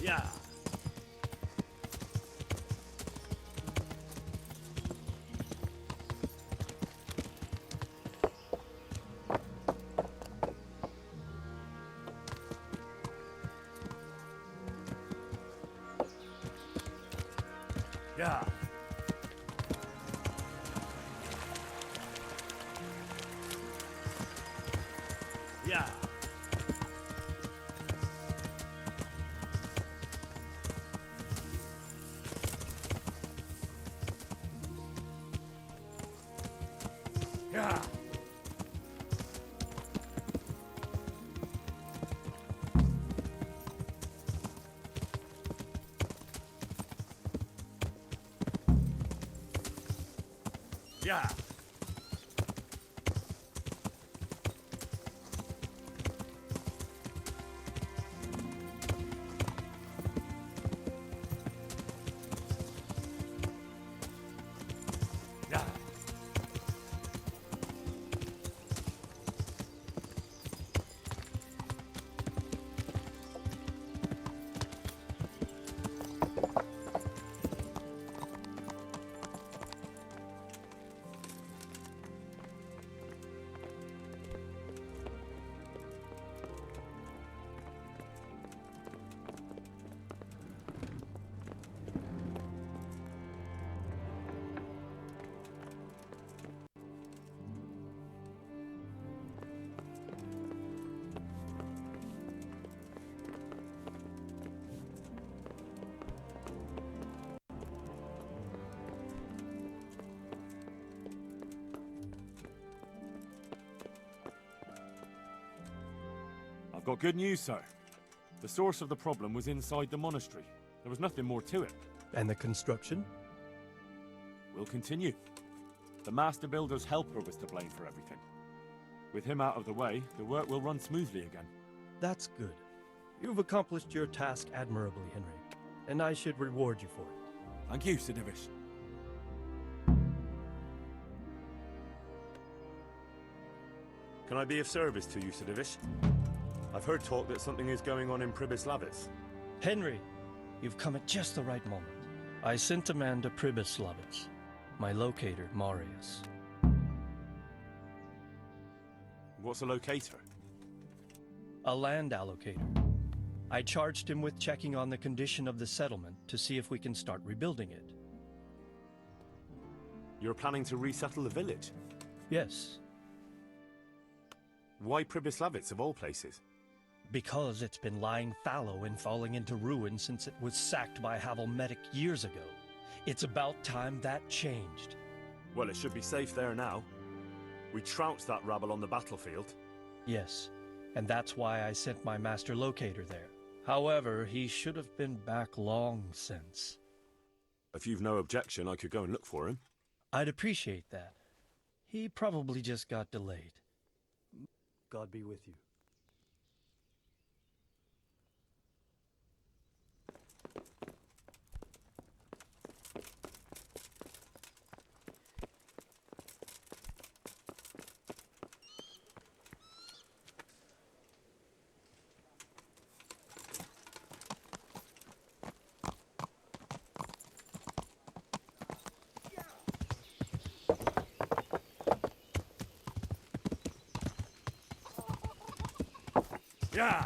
Yeah. Yeah. Yeah. Yeah. Yeah. Yeah. I've got good news, sir. The source of the problem was inside the monastery. There was nothing more to it. And the construction? We'll continue. The master builder's helper was to blame for everything. With him out of the way, the work will run smoothly again. That's good. You've accomplished your task admirably, Henry, and I should reward you for it. Thank you, Sidivish. Can I be of service to you, Sidivish? I've heard talk that something is going on in Pribyslavitz. Henry, you've come at just the right moment. I sent a man to Pribyslavitz. My locator, Marius. What's a locator? A land allocator. I charged him with checking on the condition of the settlement to see if we can start rebuilding it. You're planning to resettle the village? Yes. Why Pribyslavitz, of all places? Because it's been lying fallow and falling into ruin since it was sacked by Havelmetic years ago. It's about time that changed. Well, it should be safe there now. We trounced that rabble on the battlefield. Yes, and that's why I sent my master locator there. However, he should have been back long since. If you've no objection, I could go and look for him. I'd appreciate that. He probably just got delayed. God be with you. Yeah.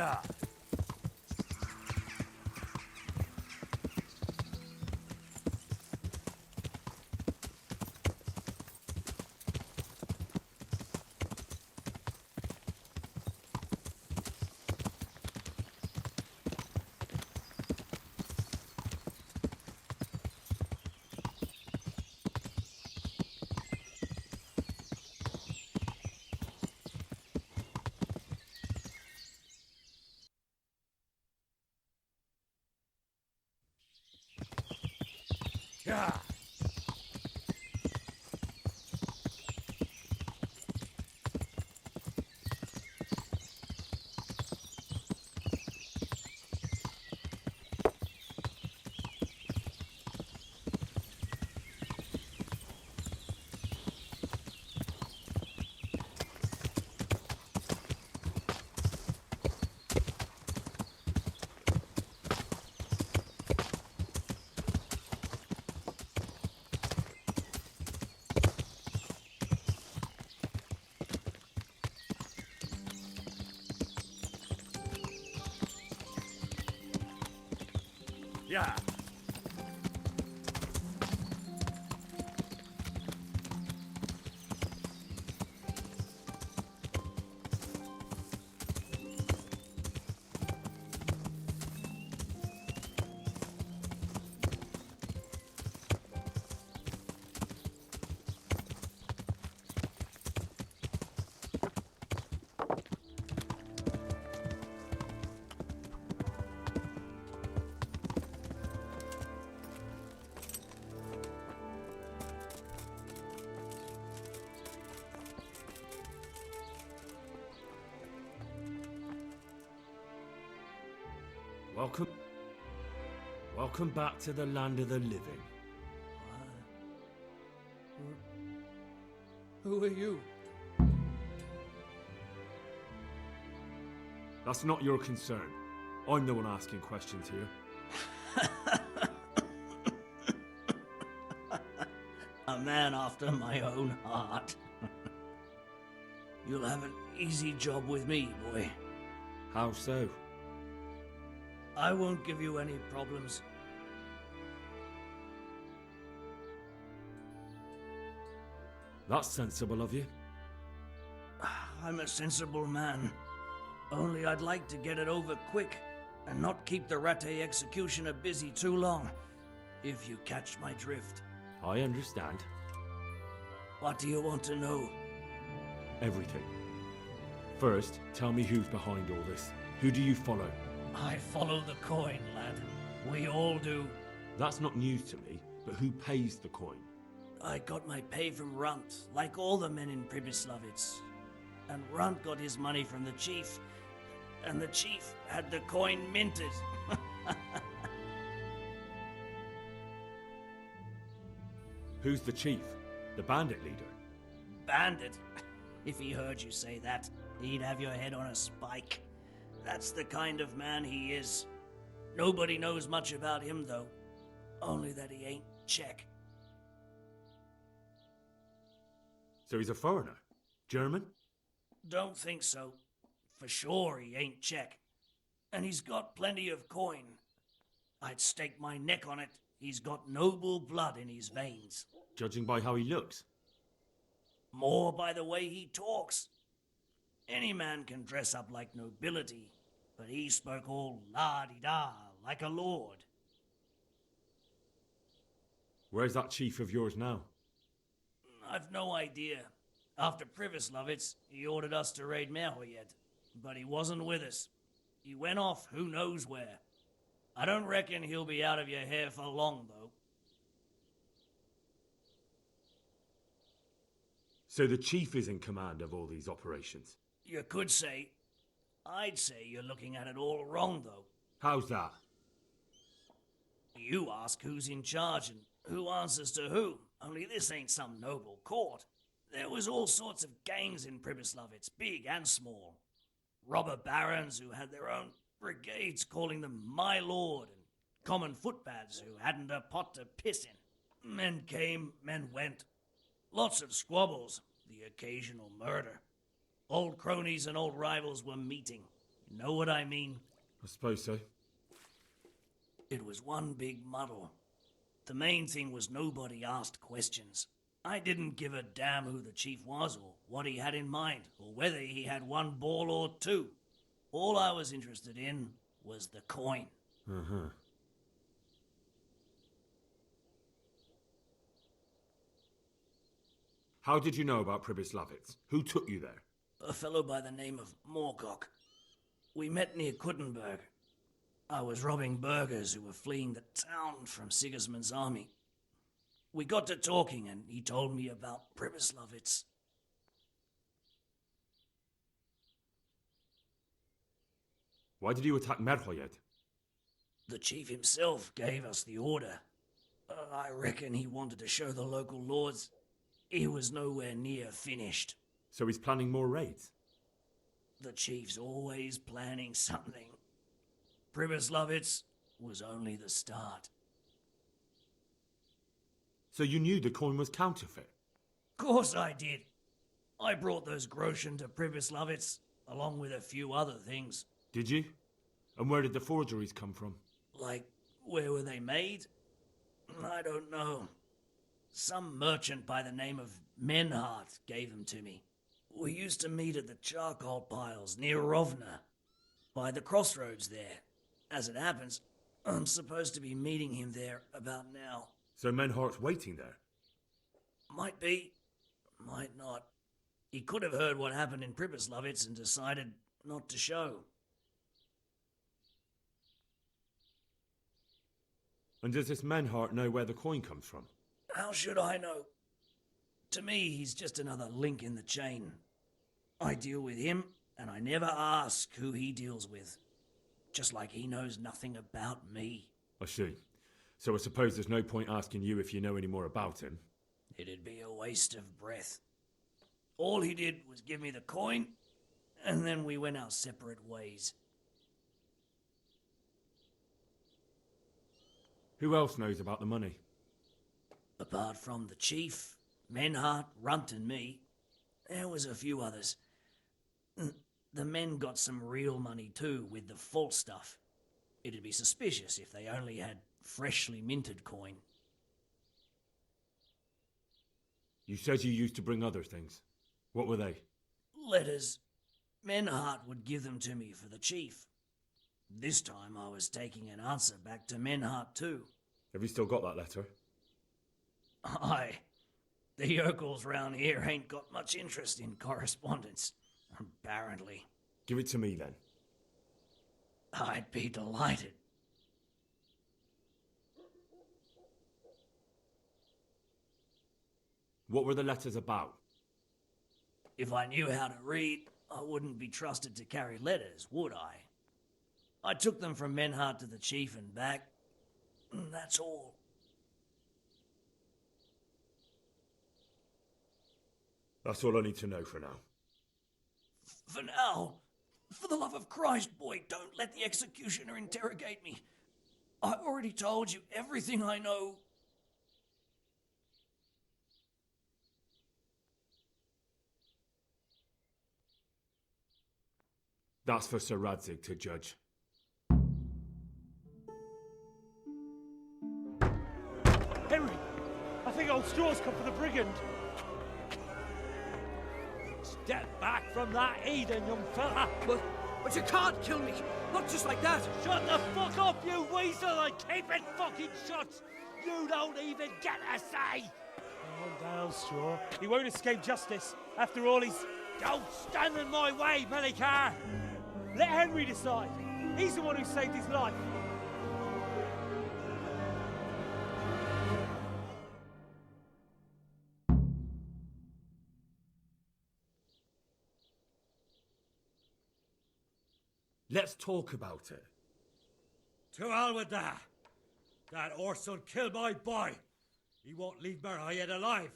Yeah. Yeah. Yeah. Welcome back to the land of the living. Who are you? That's not your concern. I'm the one asking questions here. A man after my own heart. You'll have an easy job with me, boy. How so? I won't give you any problems. That's sensible of you. I'm a sensible man. Only I'd like to get it over quick and not keep the Ratte executioner busy too long, if you catch my drift. I understand. What do you want to know? Everything. First, tell me who's behind all this. Who do you follow? I follow the coin, lad. We all do. That's not news to me, but who pays the coin? I got my pay from Runt, like all the men in Pribyslavitz. And Runt got his money from the chief, and the chief had the coin minted. Who's the chief? The bandit leader? Bandit? If he heard you say that, he'd have your head on a spike. That's the kind of man he is. Nobody knows much about him, though. Only that he ain't Czech. So he's a foreigner? German? Don't think so. For sure he ain't Czech. And he's got plenty of coin. I'd stake my neck on it. He's got noble blood in his veins. Judging by how he looks? More by the way he talks. Any man can dress up like nobility, but he spoke all la-di-da, like a lord. Where's that chief of yours now? I've no idea. After Pribyslavitz, he ordered us to raid Merhoyed, but he wasn't with us. He went off who knows where. I don't reckon he'll be out of your hair for long, though. So the chief is in command of all these operations? You could say. I'd say you're looking at it all wrong, though. How's that? You ask who's in charge and who answers to who, only this ain't some noble court. There was all sorts of gangs in Pribyslavitz, big and small. Robber barons who had their own brigades calling them my lord, and common footpads who hadn't a pot to piss in. Men came, men went. Lots of squabbles, the occasional murder. Old cronies and old rivals were meeting. Know what I mean? I suppose so. It was one big muddle. The main thing was nobody asked questions. I didn't give a damn who the chief was or what he had in mind or whether he had one ball or two. All I was interested in was the coin. Uh-huh. How did you know about Pribyslavitz? Who took you there? A fellow by the name of Morgok. We met near Kuttenberg. I was robbing burghers who were fleeing the town from Sigismund's army. We got to talking and he told me about Pribyslavitz. Why did you attack Merhoyed? The chief himself gave us the order. I reckon he wanted to show the local lords he was nowhere near finished. So he's planning more raids? The chief's always planning something. Pribyslavitz was only the start. So you knew the coin was counterfeit? Course I did. I brought those groschen to Pribyslavitz, along with a few other things. Did you? And where did the forgeries come from? Like, where were they made? I don't know. Some merchant by the name of Menhart gave them to me. We used to meet at the charcoal piles near Rovna, by the crossroads there. As it happens, I'm supposed to be meeting him there about now. So Menhart's waiting there? Might be, might not. He could have heard what happened in Pribyslavitz and decided not to show. And does this Menhart know where the coin comes from? How should I know? To me, he's just another link in the chain. I deal with him, and I never ask who he deals with. Just like he knows nothing about me. I see. So I suppose there's no point asking you if you know any more about him. It'd be a waste of breath. All he did was give me the coin, and then we went our separate ways. Who else knows about the money? Apart from the chief, Menhart, Runt and me, there was a few others. The men got some real money too, with the false stuff. It'd be suspicious if they only had freshly minted coin. You said you used to bring other things. What were they? Letters. Menhart would give them to me for the chief. This time I was taking an answer back to Menhart too. Have you still got that letter? Aye. The yokels round here ain't got much interest in correspondence, apparently. Give it to me then. I'd be delighted. What were the letters about? If I knew how to read, I wouldn't be trusted to carry letters, would I? I took them from Menhart to the chief and back. That's all. That's all I need to know for now. For now, for the love of Christ, boy, don't let the executioner interrogate me. I already told you everything I know. That's for Sir Radzig to judge. Henry! I think old Straw's come for the brigand. Step back from that Eden, young fella. But you can't kill me. Not just like that. Shut the fuck up, you weasel, and keep it fucking shut. You don't even get a say. Calm down, Straw. He won't escape justice. After all, he's... Don't stand in my way, Melikar. Let Henry decide. He's the one who saved his life. Let's talk about it. To hell with that. That horse will kill my boy. He won't leave Merhoyed alive.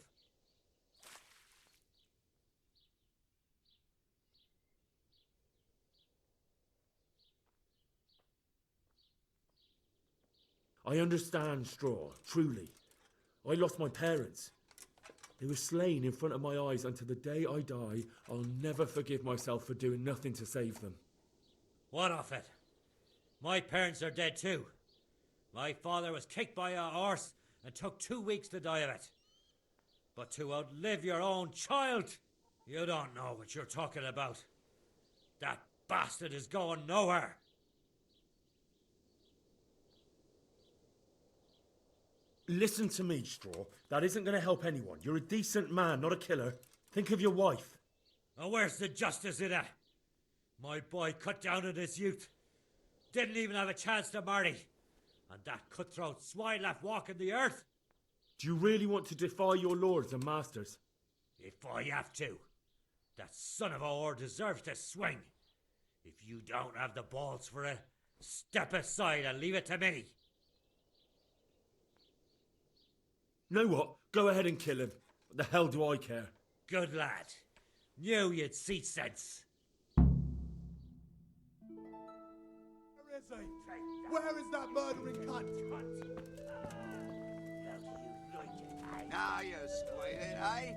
I understand, Straw, truly. I lost my parents. They were slain in front of my eyes until the day I die. I'll never forgive myself for doing nothing to save them. What of it? My parents are dead too. My father was kicked by a horse and took 2 weeks to die of it. But to outlive your own child, you don't know what you're talking about. That bastard is going nowhere. Listen to me, Straw. That isn't going to help anyone. You're a decent man, not a killer. Think of your wife. And where's the justice in that? My boy cut down in his youth. Didn't even have a chance to marry. And that cutthroat swine left walking the earth. Do you really want to defy your lords and masters? If I have to. That son of a whore deserves to swing. If you don't have the balls for it, step aside and leave it to me. Know what? Go ahead and kill him. What the hell do I care? Good lad. Knew you'd see sense. Where is he? Where is that murdering cunt? Now you squeal it, eh?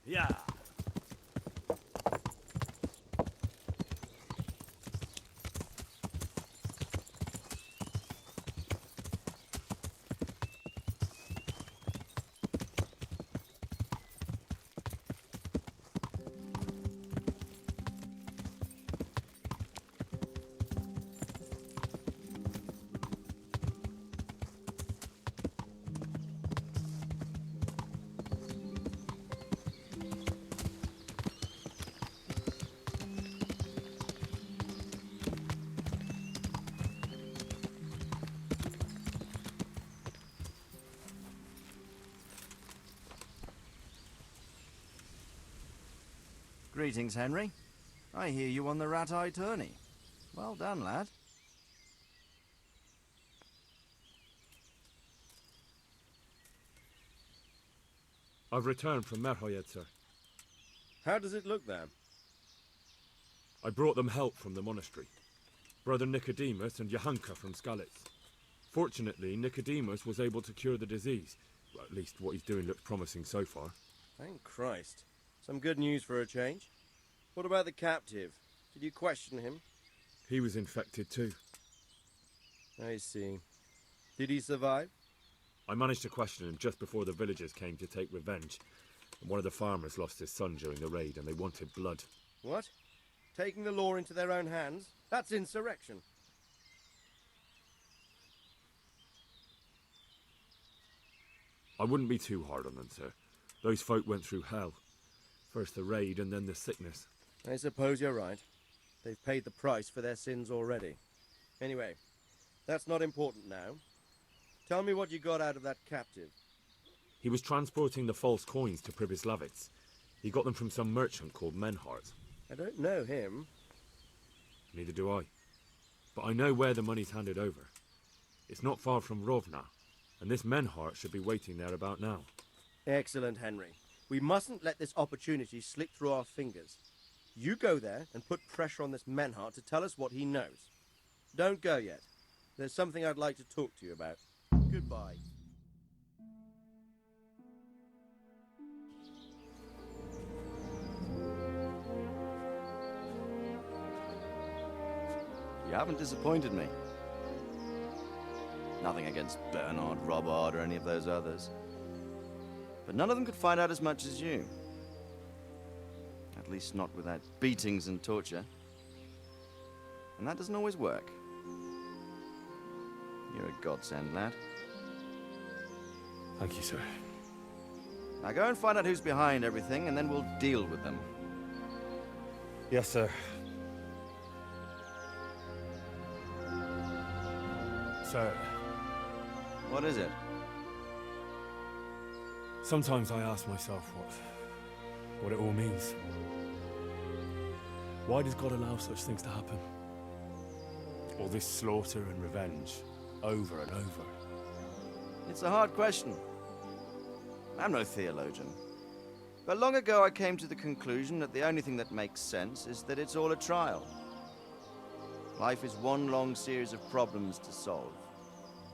Yeah. Greetings, Henry. I hear you on the rat-eye tourney. Well done, lad. I've returned from Merhoyed, sir. How does it look there? I brought them help from the monastery. Brother Nicodemus and Johanka from Skalitz. Fortunately, Nicodemus was able to cure the disease. Well, at least what he's doing looks promising so far. Thank Christ. Some good news for a change. What about the captive? Did you question him? He was infected too. I see. Did he survive? I managed to question him just before the villagers came to take revenge. And one of the farmers lost his son during the raid and they wanted blood. What? Taking the law into their own hands? That's insurrection. I wouldn't be too hard on them, sir. Those folk went through hell. First the raid and then the sickness. I suppose you're right. They've paid the price for their sins already. Anyway, that's not important now. Tell me what you got out of that captive. He was transporting the false coins to Pribyslavitz. He got them from some merchant called Menhart. I don't know him. Neither do I. But I know where the money's handed over. It's not far from Rovna, and this Menhart should be waiting there about now. Excellent, Henry. We mustn't let this opportunity slip through our fingers. You go there and put pressure on this Menhart to tell us what he knows. Don't go yet. There's something I'd like to talk to you about. Goodbye. You haven't disappointed me. Nothing against Bernard, Robert, or any of those others. But none of them could find out as much as you. Now At least not without beatings and torture. And that doesn't always work. You're a godsend, lad. Thank you, sir. Now go and find out who's behind everything, and then we'll deal with them. Yes, sir. Sir. What is it? Sometimes I ask myself what it all means. Why does God allow such things to happen? All this slaughter and revenge, over and over. It's a hard question. I'm no theologian. But long ago I came to the conclusion that the only thing that makes sense is that it's all a trial. Life is one long series of problems to solve.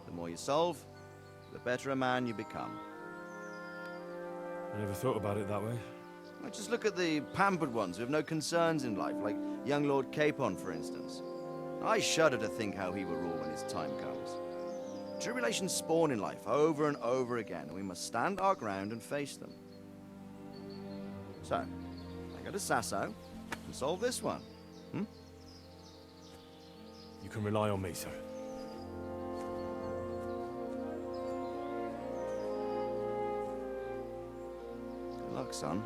The more you solve, the better a man you become. I never thought about it that way. Well, just look at the pampered ones who have no concerns in life, like young Lord Capon, for instance. I shudder to think how he will rule when his time comes. Tribulations spawn in life over and over again, and we must stand our ground and face them. So, I go to Sasso and solve this one. You can rely on me, sir. Good luck, son.